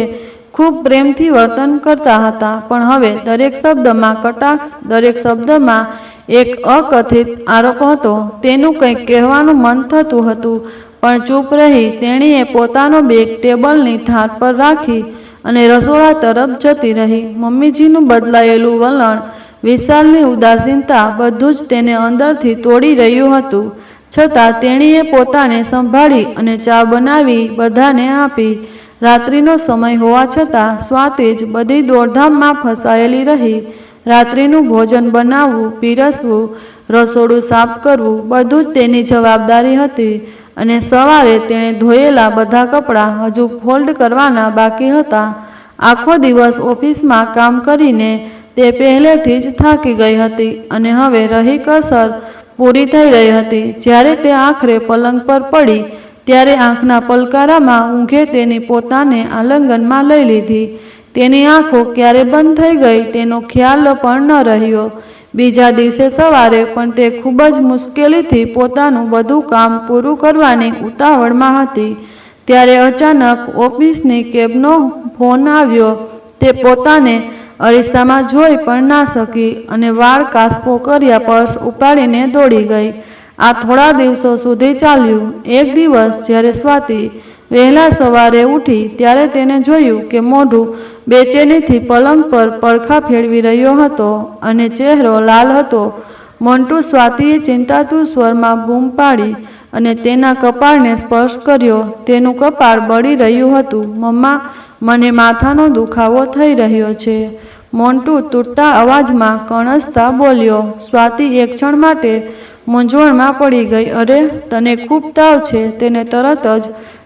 ખૂબ પ્રેમથી વર્તન કરતા હતા, પણ હવે દરેક શબ્દમાં કટાક્ષ, દરેક શબ્દમાં એક અકથિત આરોપ હતો. તેનું કંઈક કહેવાનું મન થતું હતું, પણ ચૂપ રહી. તેણીએ પોતાનો બેગ ટેબલની ધાર પર રાખી અને રસોડા તરફ જતી રહી. મમ્મીજીનું બદલાયેલું વલણ, વિશાલની ઉદાસીનતા બધું જ તેને અંદરથી તોડી રહ્યું હતું. છતાં તેણીએ પોતાને સંભાળી અને ચા બનાવી બધાને આપી. રાત્રિનો સમય હોવા છતાં સ્વાતિ જ બધી દોડધામમાં ફસાયેલી રહી. રાત્રિનું ભોજન બનાવવું, પીરસવું, રસોડું સાફ કરવું બધું જ તેની જવાબદારી હતી અને સવારે તેણે ધોયેલા બધા કપડાં હજુ ફોલ્ડ કરવાના બાકી હતા. આખો દિવસ ઓફિસમાં કામ કરીને તે પહેલેથી જ થાકી ગઈ હતી અને હવે રહી કસર પૂરી થઈ રહી હતી. જ્યારે તે આખરે પલંગ પર પડી ત્યારે આંખના પલકારામાં ઊંઘે તેની પોતાને આલિંગનમાં લઈ લીધી. તેની આંખો ક્યારે બંધ થઈ ગઈ તેનો ખ્યાલ પણ ન રહ્યો. બીજા દિવસે સવારે પણ તે ખૂબ જ મુશ્કેલીથી પોતાનું બધું કામ પૂરું કરવાની ઉતાવળમાં હતી. ત્યારે અચાનક ઓફિસની કેબનો ફોન આવ્યો. તે પોતાને અરીસામાં જોઈ પણ ના શકી અને વાળ કાસ્કો કર્યા પર્સ ઉપાડીને દોડી ગઈ. આ થોડા દિવસો સુધી ચાલ્યું. એક દિવસ જ્યારે સ્વાતિ વહેલા સવારે ઉઠી ત્યારે તેને જોયું કે મોઢું બેચેનીથી પલંગ પર પડખા ફેરવી રહ્યો હતો અને ચહેરો લાલ હતો. મોન્ટુ, સ્વાતિએ ચિંતાતુર સ્વરમાં બૂમ પાડી અને તેના કપાળને સ્પર્શ કર્યો. તેનું કપાળ બળી રહ્યું હતું. મમ્મા, મને માથાનો દુખાવો થઈ રહ્યો છે. મોન્ટુ તૂટતા અવાજમાં કણસતા બોલ્યો. સ્વાતિ એક ક્ષણ માટે મૂંઝવણમાં પડી ગઈ. અરે, તને ખૂબ તાવ છે. તેને તરત જ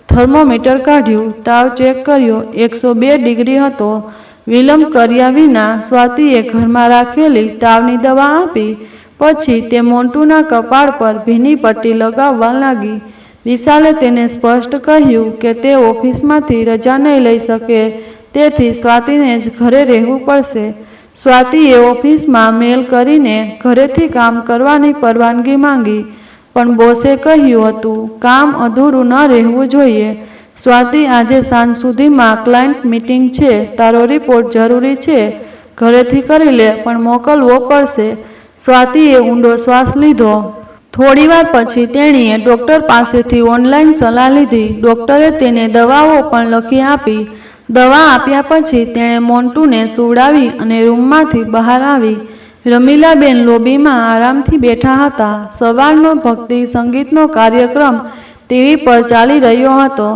થર્મોમીટર કાઢ્યું. તાવ ચેક કર્યો. 102 ડિગ્રી હતો. વિલંબ કર્યા વિના સ્વાતિએ ઘરમાં રાખેલી તાવની દવા આપી. પછી તે મોન્ટુના કપાળ પર ભીની પટ્ટી લગાવવા લાગી. વિશાલે તેને સ્પષ્ટ કહ્યું કે તે ઓફિસમાંથી રજા નહીં લઈ શકે, તેથી સ્વાતિને જ ઘરે રહેવું પડશે. સ્વાતિએ ઓફિસમાં મેલ કરીને ઘરેથી કામ કરવાની પરવાનગી માંગી, પણ બોસે કહ્યું હતું કામ અધૂરું ન રહેવું જોઈએ. સ્વાતિ, આજે સાંજ સુધીમાં ક્લાયન્ટ મીટિંગ છે. તારો રિપોર્ટ જરૂરી છે. ઘરેથી કરી લે, પણ મોકલવો પડશે. સ્વાતિએ ઊંડો શ્વાસ લીધો. થોડીવાર પછી તેણીએ ડૉક્ટર પાસેથી ઓનલાઈન સલાહ લીધી. ડૉક્ટરે તેને દવાઓ પણ લખી આપી. દવા આપ્યા પછી તેણે મોન્ટુને સુવડાવી અને રૂમમાંથી બહાર આવી. રમીલાબેન લોબીમાં આરામથી બેઠા હતા. સવારનો ભક્તિ સંગીતનો કાર્યક્રમ ટીવી પર ચાલી રહ્યો હતો.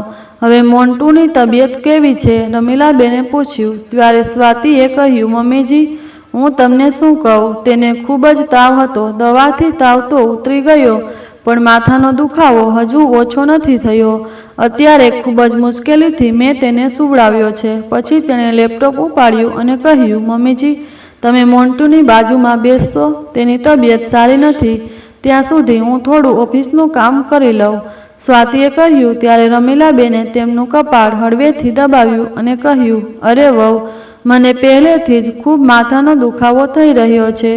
હવે મોન્ટુની તબિયત કેવી છે? રમીલાબેને પૂછ્યું. ત્યારે સ્વાતિએ કહ્યું, મમ્મીજી, હું તમને શું કહું, તેને ખૂબ જ તાવ હતો. દવાથી તાવ તો ઉતરી ગયો, પણ માથાનો દુખાવો હજુ ઓછો નથી થયો. અત્યારે ખૂબ જ મુશ્કેલીથી મેં તેને સુવડાવ્યો છે. પછી તેણે લેપટોપ ઉપાડ્યું અને કહ્યું, મમ્મીજી, તમે મોન્ટુની બાજુમાં બેસશો? તેની તબિયત સારી નથી. ત્યાં સુધી હું થોડું ઓફિસનું કામ કરી લઉં. સ્વાતિએ કહ્યું. ત્યારે રમીલાબેને તેમનું કપાળ હળવેથી દબાવ્યું અને કહ્યું, અરે વહુ, મને પહેલેથી જ ખૂબ માથાનો દુખાવો થઈ રહ્યો છે.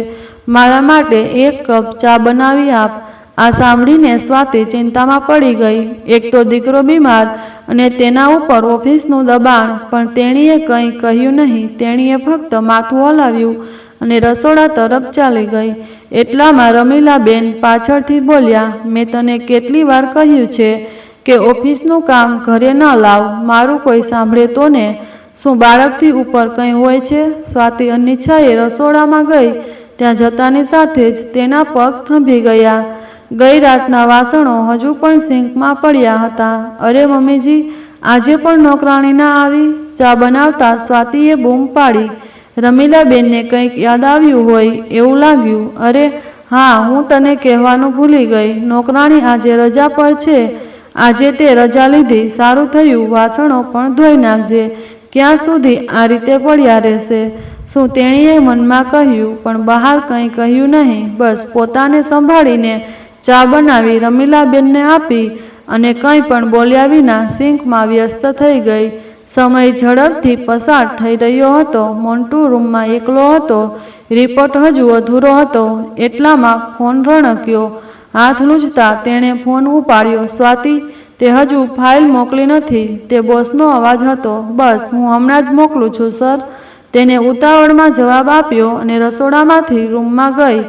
મારા માટે એક કપ ચા બનાવી આપ. આ સાંભળીને સ્વાતિ ચિંતામાં પડી ગઈ. એક તો દીકરો બીમાર અને તેના ઉપર ઓફિસનું દબાણ, પણ તેણીએ કંઈ કહ્યું નહીં. તેણીએ ફક્ત માથું હલાવ્યું અને રસોડા તરફ ચાલી ગઈ. એટલામાં રમીલાબેન પાછળથી બોલ્યા, મેં તને કેટલી વાર કહ્યું છે કે ઓફિસનું કામ ઘરે ન લાવ. મારું કોઈ સાંભળે તો ને? શું બાળકથી ઉપર કંઈ હોય છે? સ્વાતિ અનિચ્છાએ રસોડામાં ગઈ. ત્યાં જતાની સાથે જ તેના પગ થંભી ગયા. ગઈ રાતના વાસણો હજુ પણ સિંકમાં પડ્યા હતા. અરે મમ્મીજી, આજે પણ નોકરાણી ના આવી? ચા બનાવતા સ્વાતિએ બૂમ પાડી. રમીલાબેનને કંઈક યાદ આવ્યું હોય એવું લાગ્યું. અરે હા, હું તને કહેવાનું ભૂલી ગઈ. નોકરાણી આજે રજા પર છે. આજે તે રજા લીધી. સારું થયું. વાસણો પણ ધોઈ નાખજે. ક્યાં સુધી આ રીતે પડ્યા રહેશે? શું તેણીએ મનમાં કહ્યું, પણ બહાર કંઈ કહ્યું નહીં. બસ પોતાને સંભાળીને ચા બનાવી રમીલાબેનને આપી અને કંઈ પણ બોલ્યા વિના સિંકમાં વ્યસ્ત થઈ ગઈ. સમય ઝડપથી પસાર થઈ રહ્યો હતો. મોન્ટુ રૂમમાં એકલો હતો. રિપોર્ટ હજુ અધૂરો હતો. એટલામાં ફોન રણક્યો. હાથ લૂછતા તેણે ફોન ઉપાડ્યો. સ્વાતિ, તે હજુ ફાઇલ મોકલી નથી. તે બોસનો અવાજ હતો. બસ, હું હમણાં જ મોકલું છું સર. તેને ઉતાવળમાં જવાબ આપ્યો અને રસોડામાંથી રૂમમાં ગઈ.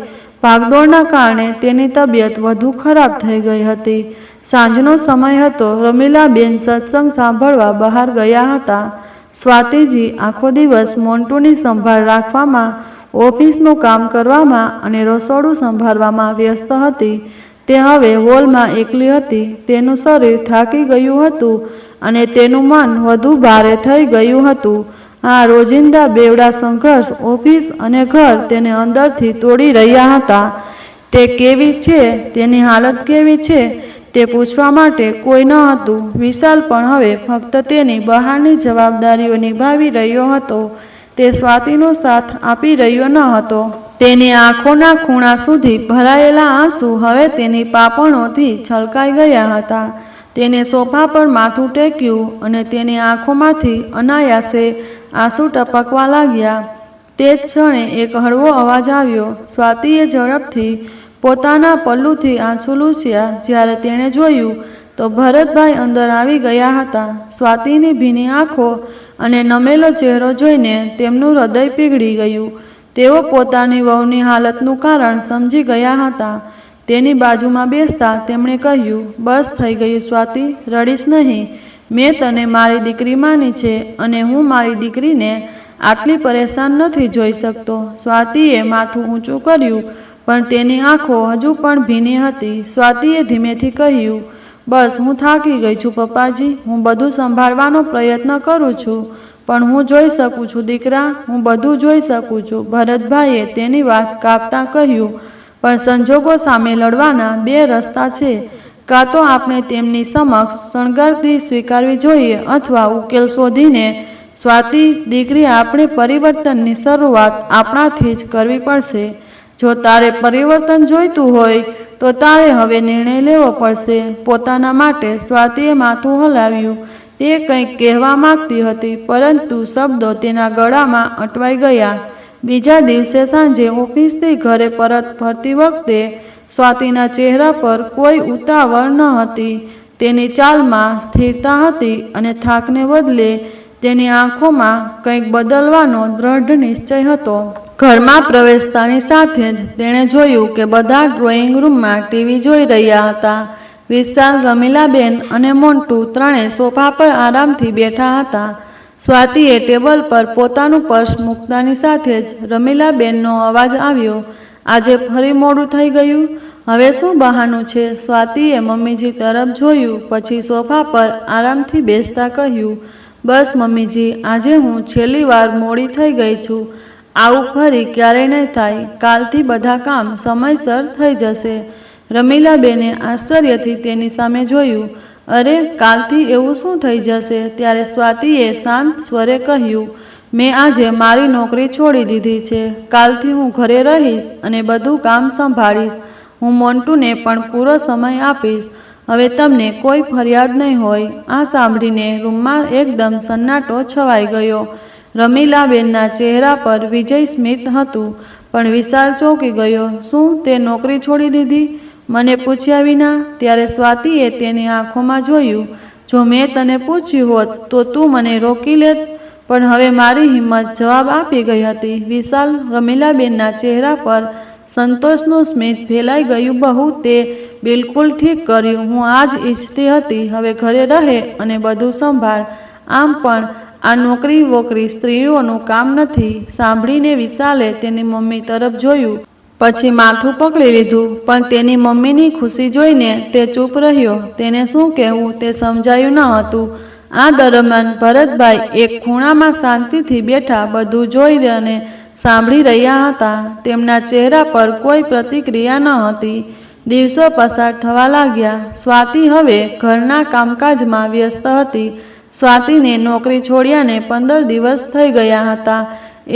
ભાગદોડના કારણે તેની તબિયત વધુ ખરાબ થઈ ગઈ હતી. સાંજનો સમય હતો. રમીલાબેન સત્સંગ સાંભળવા બહાર ગયા હતા. સ્વાતિજી આખો દિવસ મોન્ટુની સંભાળ રાખવામાં, ઓફિસનું કામ કરવામાં અને રસોડું સંભાળવામાં વ્યસ્ત હતી. તે હવે હોલમાં એકલી હતી. તેનું શરીર થાકી ગયું હતું અને તેનું મન વધુ ભારે થઈ ગયું હતું. આ રોજિંદા બેવડા સંઘર્ષ, ઓફિસ અને ઘર તેને અંદરથી તોડી રહ્યા હતા. તે કેવી છે? તેની હાલત કેવી છે? તે પૂછવા માટે કોઈ ન હતું. વિશાલ પણ હવે ફક્ત તેની બહારની જવાબદારીઓ નિભાવી રહ્યો હતો. તે સ્વાતિનો સાથ આપી રહ્યો ન હતો. તેની આંખોના ખૂણા સુધી ભરાયેલા આંસુ હવે તેની પાપણોથી છલકાઈ ગયા હતા. તેને સોફા પર માથું ટેક્યું અને તેની આંખોમાંથી અનાયાસે આંસુ ટપકવા લાગ્યા. તે જ ક્ષણે એક હળવો અવાજ આવ્યો. સ્વાતિએ ઝડપથી પોતાના પલ્લુથી આંસુ લૂછ્યા. જ્યારે તેણે જોયું તો ભરતભાઈ અંદર આવી ગયા હતા. સ્વાતિની ભીની આંખો અને નમેલો ચહેરો જોઈને તેમનું હૃદય પીગળી ગયું. તેઓ પોતાની વહુની હાલતનું કારણ સમજી ગયા હતા. તેની બાજુમાં બેસતા તેમણે કહ્યું, બસ થઈ ગયું સ્વાતિ, રડીશ નહીં. મેં તને મારી દીકરી માની છે અને હું મારી દીકરીને આટલી પરેશાન નથી જોઈ શકતો. સ્વાતિએ માથું ઊંચું કર્યું, પણ તેની આંખો હજુ પણ ભીની હતી. સ્વાતિએ ધીમેથી કહ્યું, બસ, હું થાકી ગઈ છું પપ્પાજી. હું બધું સંભાળવાનો પ્રયત્ન કરું છું, પણ હું જોઈ શકું છું દીકરા, હું બધું જોઈ શકું છું. ભરતભાઈએ તેની વાત કાપતા કહ્યું, પણ સંજોગો સામે લડવાના બે રસ્તા છે. કાં તો આપણે તેમની સમક્ષ શણગારતી સ્વીકારવી જોઈએ અથવા ઉકેલ શોધીને. સ્વાતિ દીકરી, આપણે પરિવર્તનની શરૂઆત આપણાથી જ કરવી પડશે. જો તારે પરિવર્તન જોઈતું હોય તો તારે હવે નિર્ણય લેવો પડશે પોતાના માટે. સ્વાતિએ માથું હલાવ્યું. તે કંઈક કહેવા માંગતી હતી, પરંતુ શબ્દો તેના ગળામાં અટવાઈ ગયા. બીજા દિવસે સાંજે ઓફિસથી ઘરે પરત ફરતી વખતે સ્વાતિના ચહેરા પર કોઈ ઉતાવળ ન હતી. તેની ચાલમાં સ્થિરતા હતી અને થાકને બદલે તેની આંખોમાં કંઈક બદલવાનો દ્રઢ નિશ્ચય હતો. ઘરમાં પ્રવેશતાની સાથે જ તેણે જોયું કે બધા ડ્રોઈંગ રૂમમાં ટીવી જોઈ રહ્યા હતા. વિશાલ, રમીલાબેન અને મોન્ટુ ત્રણે સોફા પર આરામથી બેઠા હતા. સ્વાતિએ ટેબલ પર પોતાનું પર્સ મૂકતાની સાથે જ રમીલાબેનનો અવાજ આવ્યો. આજે ફરી મોડું થઈ ગયું? હવે શું બહાનું છે? સ્વાતિએ મમ્મીજી તરફ જોયું, પછી સોફા પર આરામથી બેસતા કહ્યું, બસ મમ્મીજી, આજે હું છેલ્લી વાર મોડી થઈ ગઈ છું. આવું ફરી ક્યારેય નહીં થાય. કાલથી બધા કામ સમયસર થઈ જશે. રમીલાબેને આશ્ચર્યથી તેની સામે જોયું. અરે, કાલથી એવું શું થઈ જશે? ત્યારે સ્વાતિએ શાંત સ્વરે કહ્યું, મેં આજે મારી નોકરી છોડી દીધી છે. કાલથી હું ઘરે રહીશ અને બધું કામ સંભાળીશ. હું મોન્ટુને પણ પૂરો સમય આપીશ. હવે તમને કોઈ ફરિયાદ નહીં હોય. આ સાંભળીને રૂમમાં એકદમ સન્નાટો છવાઈ ગયો. રમીલાબેનના ચહેરા પર વિજય સ્મિત હતું, પણ વિશાલ ચોંકી ગયો. શું તે નોકરી છોડી દીધી? મને પૂછ્યા વિના? ત્યારે સ્વાતિએ તેની આંખોમાં જોયું. જો મેં તને પૂછ્યું હોત તો તું મને રોકી લેત, પણ હવે મારી હિંમત જવાબ આપી ગઈ હતી. વિશાલ, રમીલાબેનના ચહેરા પર સંતોષનું સ્મિત ફેલાઈ ગયું. બહુ, તે બિલકુલ ઠીક કર્યું. હું આ જ ઈચ્છતી હતી. હવે ઘરે રહે અને બધું સંભાળ. આમ પણ આ નોકરી વોકરી સ્ત્રીઓનું કામ નથી. સાંભળીને વિશાલે તેની મમ્મી તરફ જોયું, પછી માથું પકડી લીધું. પણ તેની મમ્મીની ખુશી જોઈને તે ચૂપ રહ્યો. તેને શું કહેવું તે સમજાયું ન હતું. આ દરમિયાન ભરતભાઈ એક ખૂણામાં શાંતિથી બેઠા બધું જોઈ અને સાંભળી રહ્યા હતા. તેમના ચહેરા પર કોઈ પ્રતિક્રિયા ન હતી. દિવસો પસાર થવા લાગ્યા. સ્વાતિ હવે ઘરના કામકાજમાં વ્યસ્ત હતી. સ્વાતિને નોકરી છોડ્યાને 15 દિવસ થઈ ગયા હતા.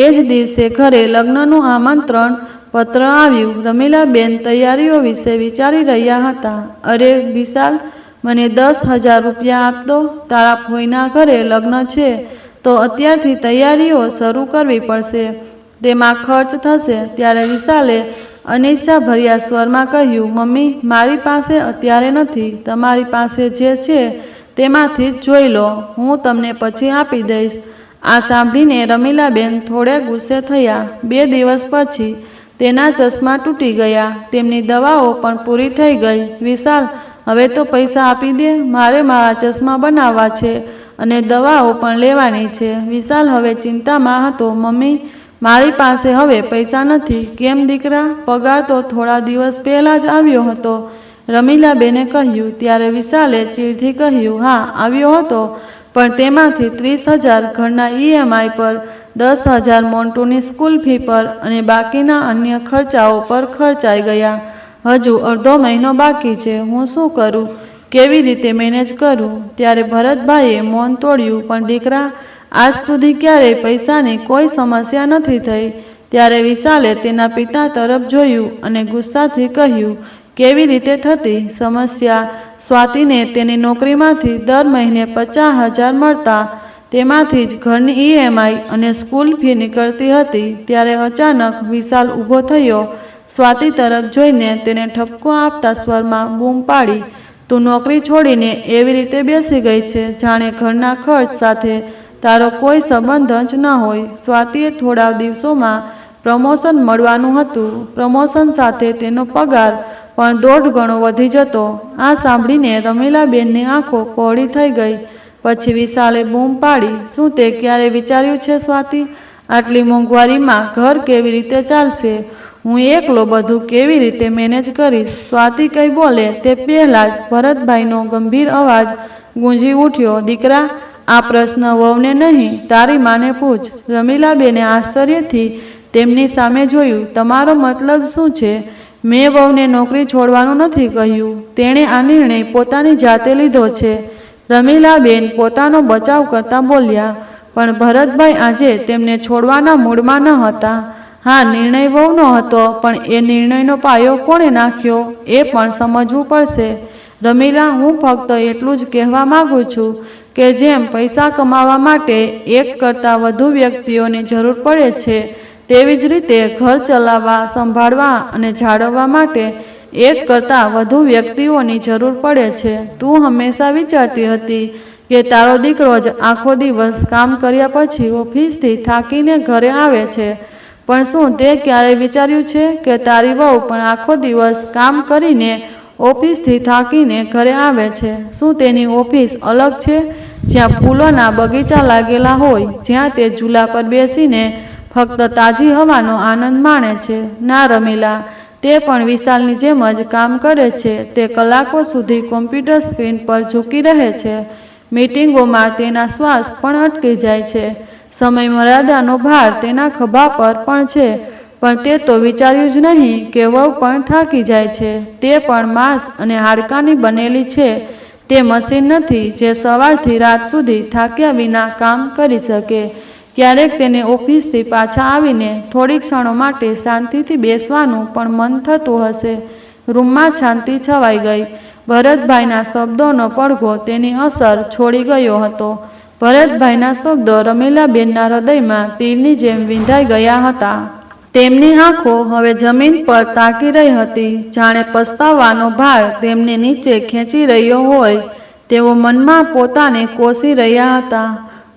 એ જ દિવસે ઘરે લગ્નનું આમંત્રણ પત્ર આવ્યું. રમીલાબેન તૈયારીઓ વિશે વિચારી રહ્યા હતા. અરે વિશાલ, મને 10,000 રૂપિયા આપતો. તારા ફોઈના ઘરે લગ્ન છે તો અત્યારથી તૈયારીઓ શરૂ કરવી પડશે. તેમાં ખર્ચ થશે. ત્યારે વિશાલે અનિચ્છાભર્યા સ્વરમાં કહ્યું, મમ્મી, મારી પાસે અત્યારે નથી. તમારી પાસે જે છે તેમાંથી જ જોઈ લો. હું તમને પછી આપી દઈશ. આ સાંભળીને રમીલાબેન થોડે ગુસ્સે થયા. 2 દિવસ પછી તેના ચશ્મા તૂટી ગયા. તેમની દવાઓ પણ પૂરી થઈ ગઈ. વિશાલ, હવે તો પૈસા આપી દે. મારે મારા ચશ્મા બનાવવા છે અને દવાઓ પણ લેવાની છે. વિશાલ હવે ચિંતામાં હતો. મમ્મી, મારી પાસે હવે પૈસા નથી. કેમ દીકરા? પગાર તો થોડા દિવસ પહેલાં જ આવ્યો હતો, રમીલાબેને કહ્યું. ત્યારે વિશાલે ચીડથી કહ્યું, હા આવ્યો હતો, પણ તેમાંથી 30,000 ઘરના EMI પર, 10,000 મોન્ટુની સ્કૂલ ફી પર અને બાકીના અન્ય ખર્ચાઓ પર ખર્ચાઈ ગયા. હજુ અડધો મહિનો બાકી છે. હું શું કરું? કેવી રીતે મેનેજ કરું? ત્યારે ભરતભાઈએ મૌન તોડ્યું, પણ દીકરા, આજ સુધી ક્યારેય પૈસાની કોઈ સમસ્યા નથી થઈ. ત્યારે વિશાલે તેના પિતા તરફ જોયું અને ગુસ્સાથી કહ્યું, કેવી રીતે થતી સમસ્યા? સ્વાતિને તેની નોકરીમાંથી દર મહિને 50,000 મળતા. તેમાંથી જ ઘરની EMI અને સ્કૂલ ફી નીકળતી હતી. ત્યારે અચાનક વિશાલ ઊભો થયો. સ્વાતિ તરફ જોઈને તેને ઠપકો આપતા સ્વરમાં બૂમ પાડી, તું નોકરી છોડીને એવી રીતે બેસી ગઈ છે જાણે ઘરના ખર્ચ સાથે તારો કોઈ સંબંધ જ ન હોય. સ્વાતિએ થોડા દિવસોમાં પ્રમોશન મળવાનું હતું. પ્રમોશન સાથે તેનો પગાર પણ 1.5 ગણો વધી જતો. આ સાંભળીને રમીલાબેનની આંખો પહોળી થઈ ગઈ. પછી વિશાલે બૂમ પાડી, શું તે ક્યારે વિચાર્યું છે સ્વાતિ? આટલી મોંઘવારીમાં ઘર કેવી રીતે ચાલશે? હું એકલો બધું કેવી રીતે મેનેજ કરીશ? સ્વાતિ કંઈ બોલે તે પહેલાં જ ભરતભાઈનો ગંભીર અવાજ ગૂંજી ઉઠ્યો, દીકરા, આ પ્રશ્ન વહુને નહીં, તારી માને પૂછ. રમીલાબેને આશ્ચર્યથી તેમની સામે જોયું. તમારો મતલબ શું છે? મેં વહુને નોકરી છોડવાનું નથી કહ્યું. તેણે આ નિર્ણય પોતાની જાતે લીધો છે. રમીલાબેન પોતાનો બચાવ કરતા બોલ્યા, પણ ભરતભાઈ આજે તેમને છોડવાના મૂડમાં ન હતા. હા, નિર્ણય વહુનો હતો, પણ એ નિર્ણયનો પાયો કોણે નાખ્યો એ પણ સમજવું પડશે. રમીલા, હું ફક્ત એટલું જ કહેવા માગું છું કે જેમ પૈસા કમાવા માટે એક કરતાં વધુ વ્યક્તિઓની જરૂર પડે છે, તેવી જ રીતે ઘર ચલાવવા, સંભાળવા અને જાળવવા માટે એક કરતાં વધુ વ્યક્તિઓની જરૂર પડે છે. તું હંમેશા વિચારતી હતી કે તારો દીકરો જ આખો દિવસ કામ કર્યા પછી ઓફિસથી થાકીને ઘરે આવે છે, પણ શું તે ક્યારેય વિચાર્યું છે કે તારી વહુ પણ આખો દિવસ કામ કરીને ઓફિસથી થાકીને ઘરે આવે છે? શું તેની ઓફિસ અલગ છે જ્યાં ફૂલોના બગીચા લાગેલા હોય, જ્યાં તે ઝૂલા પર બેસીને ફક્ત તાજી હવાનો આનંદ માણે છે. ના રમીલા, તે પણ વિશાલની જેમ જ કામ કરે છે. તે કલાકો સુધી કોમ્પ્યુટર સ્ક્રીન પર ઝૂકી રહે છે. મીટિંગોમાં તેના શ્વાસ પણ અટકી જાય છે. સમય મર્યાદાનો ભાર તેના ખભા પર પણ છે. પણ તે તો વિચાર્યું જ નહીં કે વહુ પણ થાકી જાય છે. તે પણ માંસ અને હાડકાની બનેલી છે. તે મશીન નથી જે સવારથી રાત સુધી થાક્યા વિના કામ કરી શકે. ક્યારેક તેને ઓફિસથી પાછા આવીને થોડી ક્ષણો માટે શાંતિથી બેસવાનું પણ મન થતું હશે. રૂમમાં શાંતિ છવાઈ ગઈ. ભરતભાઈના શબ્દોનો પડઘો તેની અસર છોડી ગયો હતો. ભરતભાઈના શબ્દો રમીલાબેનના હૃદયમાં તીરની જેમ વિંધાઈ ગયા હતા. તેમની આંખો હવે જમીન પર તાકી રહી હતી, જાણે પસ્તાવાનો ભાર તેમને નીચે ખેંચી રહ્યો હોય. તેઓ મનમાં પોતાને કોસી રહ્યા હતા.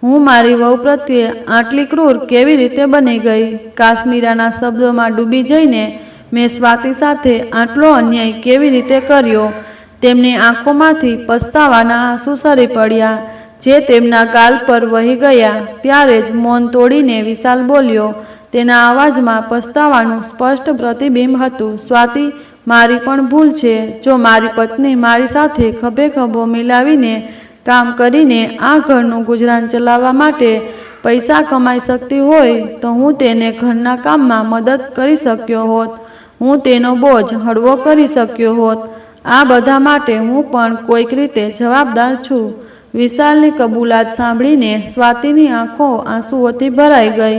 હું મારી વહુ પ્રત્યે આટલી ક્રૂર કેવી રીતે બની ગઈ? કાશ્મીરાના શબ્દોમાં ડૂબી જઈને મેં સ્વાતિ સાથે આટલો અન્યાય કેવી રીતે કર્યો? તેમની આંખોમાંથી પસ્તાવાના આંસુ સરી પડ્યા, જે તેમના ગાલ પર વહી ગયા. ત્યારે જ મૌન તોડીને વિશાલ બોલ્યો. તેના અવાજમાં પસ્તાવાનું સ્પષ્ટ પ્રતિબિંબ હતું. સ્વાતિ, મારી પણ ભૂલ છે. જો મારી પત્ની મારી સાથે ખભે ખભો મિલાવીને કામ કરીને આ ઘરનું ગુજરાન ચલાવવા માટે પૈસા કમાઈ શકતી હોય તો હું તેને ઘરના કામમાં મદદ કરી શક્યો હોત. હું તેનો બોજ હળવો કરી શક્યો હોત. આ બધા માટે હું પણ કોઈક રીતે જવાબદાર છું. વિશાલની કબૂલાત સાંભળીને સ્વાતિની આંખો આંસુઓથી ભરાઈ ગઈ.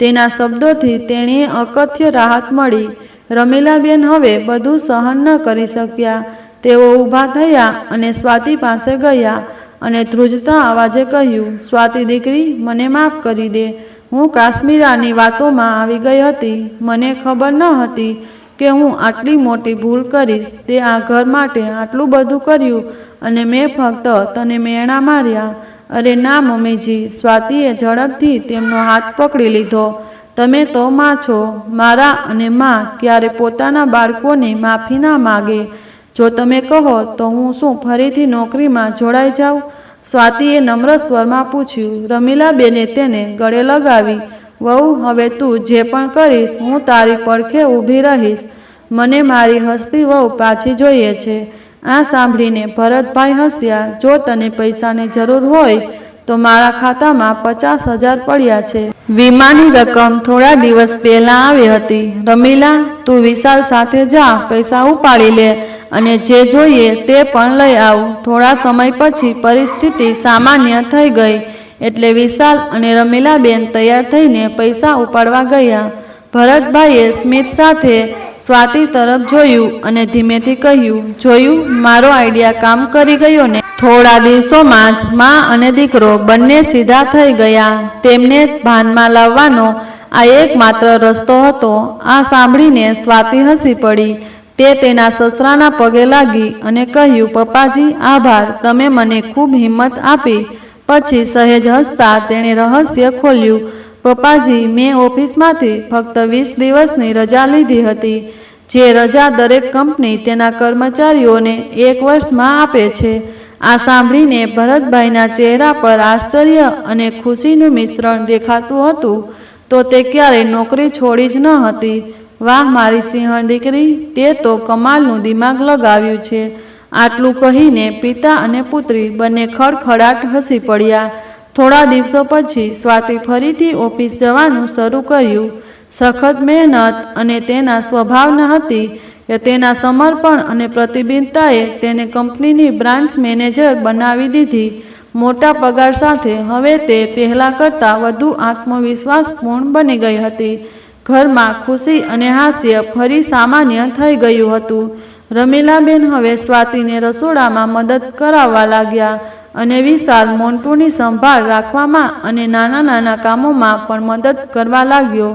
તેના શબ્દોથી તેણીએ અકથ્ય રાહત મળી. રમીલાબેન હવે બધું સહન ન કરી શક્યા. તેઓ ઊભા થયા અને સ્વાતિ પાસે ગયા અને ધ્રુજતા અવાજે કહ્યું, સ્વાતિ દીકરી, મને માફ કરી દે. હું કાશ્મીરાની વાતોમાં આવી ગઈ હતી. મને ખબર ન હતી કે હું આટલી મોટી ભૂલ કરીશ. તે આ ઘર માટે આટલું બધું કર્યું અને મેં ફક્ત તને મેણા માર્યા. અરે ના મમ્મીજી. સ્વાતિએ ઝડપથી તેમનો હાથ પકડી લીધો. તમે તો માં છો. મારા અને માં ક્યારે પોતાના બાળકોની માફી ના માગે. જો તમે કહો તો હું શું ફરીથી નોકરીમાં જોડાઈ જાઉં? સ્વાતિએ નમ્ર સ્વરમાં પૂછ્યું. રમીલાબેને તેને ગળે લગાવી. વહુ, હવે તું જે પણ કરીશ હું તારી પડખે ઊભી રહીશ. મને મારી હસતી વહુ પાછી જોઈએ છે. આ સાંભળીને ભરતભાઈ હસ્યા. જો તને પૈસાની જરૂર હોય તો મારા ખાતામાં 50,000 પડ્યા છે. વીમાની રકમ થોડા દિવસ પહેલા આવી હતી. રમીલા, તું વિશાલ સાથે જા, પૈસા ઉપાડી લે અને જે જોઈએ તે પણ લઈ આવ. થોડા સમય પછી પરિસ્થિતિ સામાન્ય થઈ ગઈ એટલે વિશાલ અને રમીલાબેન તૈયાર થઈને પૈસા ઉપાડવા ગયા. ભરતભાઈએ સ્મિત સાથે સ્વાતિ તરફ જોયું અને ધીમેથી કહ્યું, જોયું, મારો આઈડિયા કામ કરી ગયો ને? થોડા દિવસોમાં જ માં અને દીકરો બંને સીધા થઈ ગયા. તેમને ભાનમાં લાવવાનો આ એકમાત્ર રસ્તો હતો. આ સાંભળીને સ્વાતિ હસી પડી. તે તેના સસરાના પગે લાગી અને કહ્યું, પપ્પાજી, આભાર, તમે મને ખૂબ હિંમત આપી. પછી સહેજ હસતા તેણે રહસ્ય ખોલ્યું. પપ્પાજી, મેં ઓફિસમાંથી ફક્ત 20 દિવસની રજા લીધી હતી. જે રજા દરેક કંપની તેના કર્મચારીઓને 1 વર્ષમાં આપે છે. આ સાંભળીને ભરતભાઈના ચહેરા પર આશ્ચર્ય અને ખુશીનું મિશ્રણ દેખાતું હતું. તો તે ક્યારેય નોકરી છોડી જ ન હતી. વાહ મારી સિંહણ દીકરી, તે તો કમાલનું દિમાગ લગાવ્યું છે. આટલું કહીને પિતા અને પુત્રી બંને ખડખડાટ હસી પડ્યા. થોડા દિવસો પછી સ્વાતિ ફરીથી ઓફિસ જવાનું શરૂ કર્યું. સખત મહેનત અને તેના સ્વભાવના હતી કે તેના સમર્પણ અને પ્રતિબદ્ધતાએ તેને કંપનીની બ્રાન્ચ મેનેજર બનાવી દીધી. મોટા પગાર સાથે હવે તે પહેલાં કરતાં વધુ આત્મવિશ્વાસપૂર્ણ બની ગઈ હતી. ઘરમાં ખુશી અને હાસ્ય ફરી સામાન્ય થઈ ગયું હતું. રમીલાબેન હવે સ્વાતિને રસોડામાં મદદ કરાવવા લાગ્યા અને વિશાલ મોન્ટુની સંભાળ રાખવામાં અને નાના નાના કામોમાં પણ મદદ કરવા લાગ્યો.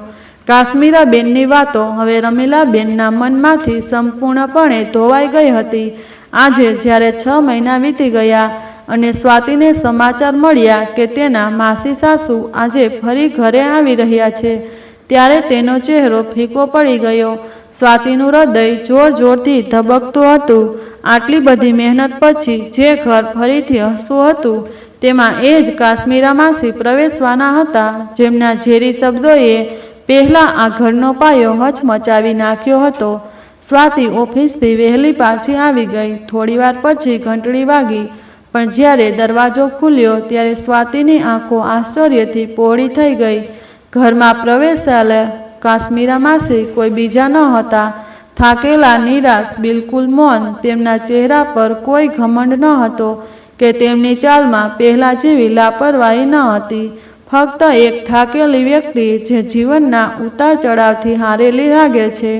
કાશ્મીરાબેનની વાતો હવે રમીલાબેનના મનમાંથી સંપૂર્ણપણે ધોવાઈ ગઈ હતી. આજે જ્યારે 6 મહિના વીતી ગયા અને સ્વાતિને સમાચાર મળ્યા કે તેના માસી સાસુ આજે ફરી ઘરે આવી રહ્યા છે, ત્યારે તેનો ચહેરો ફીકો પડી ગયો. સ્વાતિનું હૃદય જોર જોરથી ધબકતું હતું. આટલી બધી મહેનત પછી જે ઘર ફરીથી હસતું હતું તેમાં એ જ કાશ્મીરા માસી પ્રવેશવાના હતા, જેમના ઝેરી શબ્દોએ પહેલાં આ ઘરનો પાયો હચમચાવી નાખ્યો હતો. સ્વાતિ ઓફિસથી વહેલી પાછી આવી ગઈ. થોડીવાર પછી ઘંટડી વાગી, પણ જ્યારે દરવાજો ખુલ્યો ત્યારે સ્વાતિની આંખો આશ્ચર્યથી પહોળી થઈ ગઈ. ઘરમાં પ્રવેશેલા કાશ્મીરા માસી કોઈ બીજા ન હતા. થાકેલા, નિરાશ, બિલકુલ મૌન. તેમના ચહેરા પર કોઈ ઘમંડ ન હતો કે તેમની ચાલમાં પહેલાં જેવી લાપરવાહી ન હતી. ફક્ત એક થાકેલી વ્યક્તિ જે જીવનના ઉતાર ચઢાવથી હારેલી લાગે છે.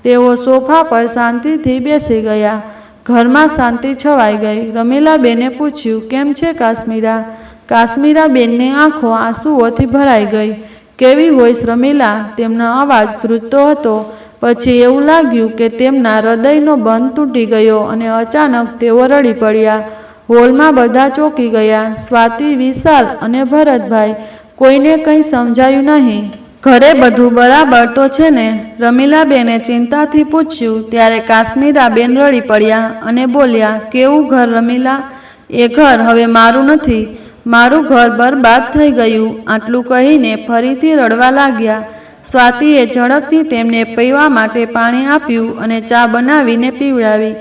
તેઓ સોફા પર શાંતિથી બેસી ગયા. ઘરમાં શાંતિ છવાઈ ગઈ. રમીલાબેને પૂછ્યું, કેમ છે કાશ્મીરા? કાશ્મીરાબેનની આંખો આંસુઓથી ભરાઈ ગઈ. કેવી હોઈશ રમીલા? તેમનો અવાજ ધ્રુજતો હતો. પછી એવું લાગ્યું કે તેમના હૃદયનો બંધ તૂટી ગયો અને અચાનક તેઓ રડી પડ્યા. હોલમાં બધા ચોંકી ગયા. સ્વાતિ, વિશાલ અને ભરતભાઈ. કોઈને કંઈ સમજાયું નહીં. ઘરે બધું બરાબર તો છે ને? રમીલાબેને ચિંતાથી પૂછ્યું. ત્યારે કાશ્મીરાબેન રડી પડ્યા અને બોલ્યા, કેવું ઘર રમીલા? એ ઘર હવે મારું નથી. મારું ઘર બરબાદ થઈ ગયું. આટલું કહીને ફરીથી રડવા લાગ્યા. સ્વાતિએ ઝડપથી તેમને પીવા માટે પાણી આપ્યું અને ચા બનાવીને પીવડાવી.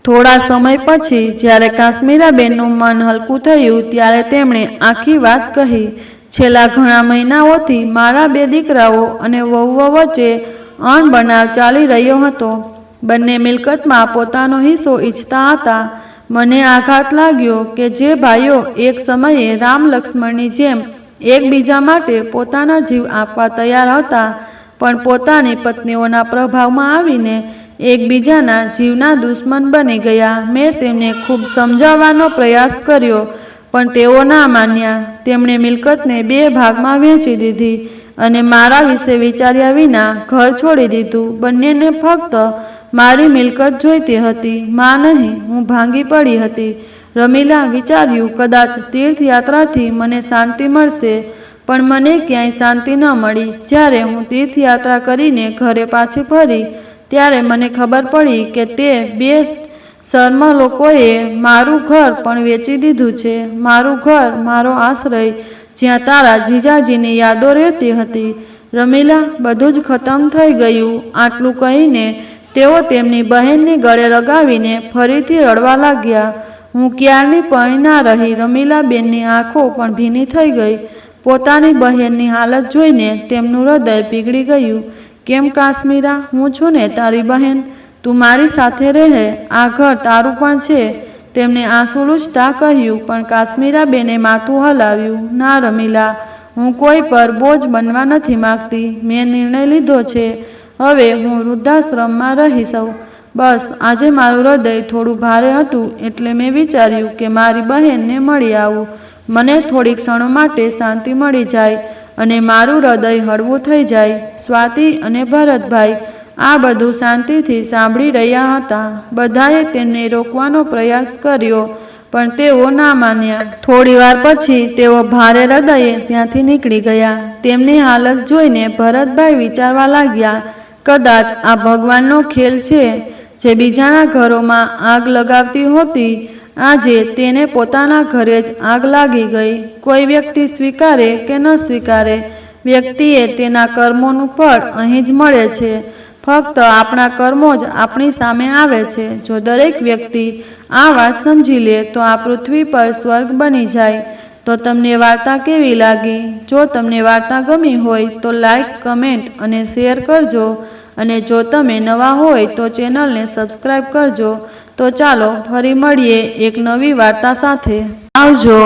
થોડા સમય પછી જ્યારે કાશ્મીરાબેનનું મન હલકું થયું ત્યારે તેમણે આખી વાત કહી. છેલ્લા ઘણા મહિનાઓથી મારા 2 દીકરાઓ અને વહુઓ વચ્ચે અણબનાવ ચાલી રહ્યો હતો. બંને મિલકતમાં પોતાનો હિસ્સો ઈચ્છતા હતા. મને આઘાત લાગ્યો કે જે ભાઈઓ એક સમયે રામ લક્ષ્મણની જેમ એકબીજા માટે પોતાના જીવ આપવા તૈયાર હતા, પણ પોતાની પત્નીઓના પ્રભાવમાં આવીને એકબીજાના જીવના દુશ્મન બની ગયા. મેં તેમને ખૂબ સમજાવવાનો પ્રયાસ કર્યો, પણ તેઓ ના માન્યા. તેમણે મિલકતને 2 ભાગમાં વહેંચી દીધી અને મારા વિશે વિચાર્યા વિના ઘર છોડી દીધું. બંનેને ફક્ત મારી મિલકત જોઈતી હતી, માં નહીં. હું ભાંગી પડી હતી. રમીલા વિચાર્યું, કદાચ તીર્થયાત્રાથી મને શાંતિ મળશે, પણ મને ક્યાંય શાંતિ ન મળી. જ્યારે હું તીર્થયાત્રા કરીને ઘરે પાછી ફરી ત્યારે મને ખબર પડી કે તે 2 શર્મ લોકોએ મારું ઘર પણ વેચી દીધું છે. મારું ઘર, મારો આશ્રય, જ્યાં તારા જીજાજીની યાદો રહેતી હતી. રમીલા, બધું જ ખતમ થઈ ગયું. આટલું કહીને તેઓ તેમની બહેનની ગળે લગાવીને ફરીથી રડવા લાગ્યા. હું ક્યારની પરણી રહી. રમીલાબેનની આંખો પણ ભીની થઈ ગઈ. પોતાની બહેનની હાલત જોઈને તેમનું હૃદય પીગળી ગયું. કેમ કાશ્મીરા? હું છું ને તારી બહેન. તું મારી સાથે રહે. આ ઘર તારું પણ છે. તેમણે આંસુ લૂછતા કહ્યું. પણ કાશ્મીરાબેને માથું હલાવ્યું. ના રમીલા, હું કોઈ પર બોજ બનવા નથી માગતી. મેં નિર્ણય લીધો છે. હવે હું વૃદ્ધાશ્રમમાં રહીશ. બસ આજે મારું હૃદય થોડું ભારે હતું, એટલે મેં વિચાર્યું કે મારી બહેનને મળી આવું. મને થોડી ક્ષણો માટે શાંતિ મળી જાય અને મારું હૃદય હળવું થઈ જાય. સ્વાતિ અને ભરતભાઈ આ બધું શાંતિથી સાંભળી રહ્યા હતા. બધાએ તેમને રોકવાનો પ્રયાસ કર્યો, પણ તેઓ ના માન્યા. થોડી વાર પછી તેઓ ભારે હૃદયે ત્યાંથી નીકળી ગયા. તેમની હાલત જોઈને ભરતભાઈ વિચારવા લાગ્યા, કદાચ આ ભગવાનનો ખેલ છે. જે બીજાના ઘરોમાં આગ લગાવતી હોતી, આજે તેને પોતાના ઘરે જ આગ લાગી ગઈ. કોઈ વ્યક્તિ સ્વીકારે કે ન સ્વીકારે, વ્યક્તિએ તેના કર્મોનું ફળ અહીં જ મળે છે. ફક્ત આપણા કર્મો જ આપણી સામે આવે છે. જો દરેક વ્યક્તિ આ વાત સમજી લે તો આ પૃથ્વી પર સ્વર્ગ બની જાય. તો તમને વાર્તા કેવી લાગી? જો તમને વાર્તા ગમી હોય તો લાઈક, કમેન્ટ અને શેર કરજો. અને જો તમે નવા હોય તો ચેનલને સબસ્ક્રાઈબ કરજો. તો ચાલો ફરી મળીએ એક નવી વાર્તા સાથે. આવજો.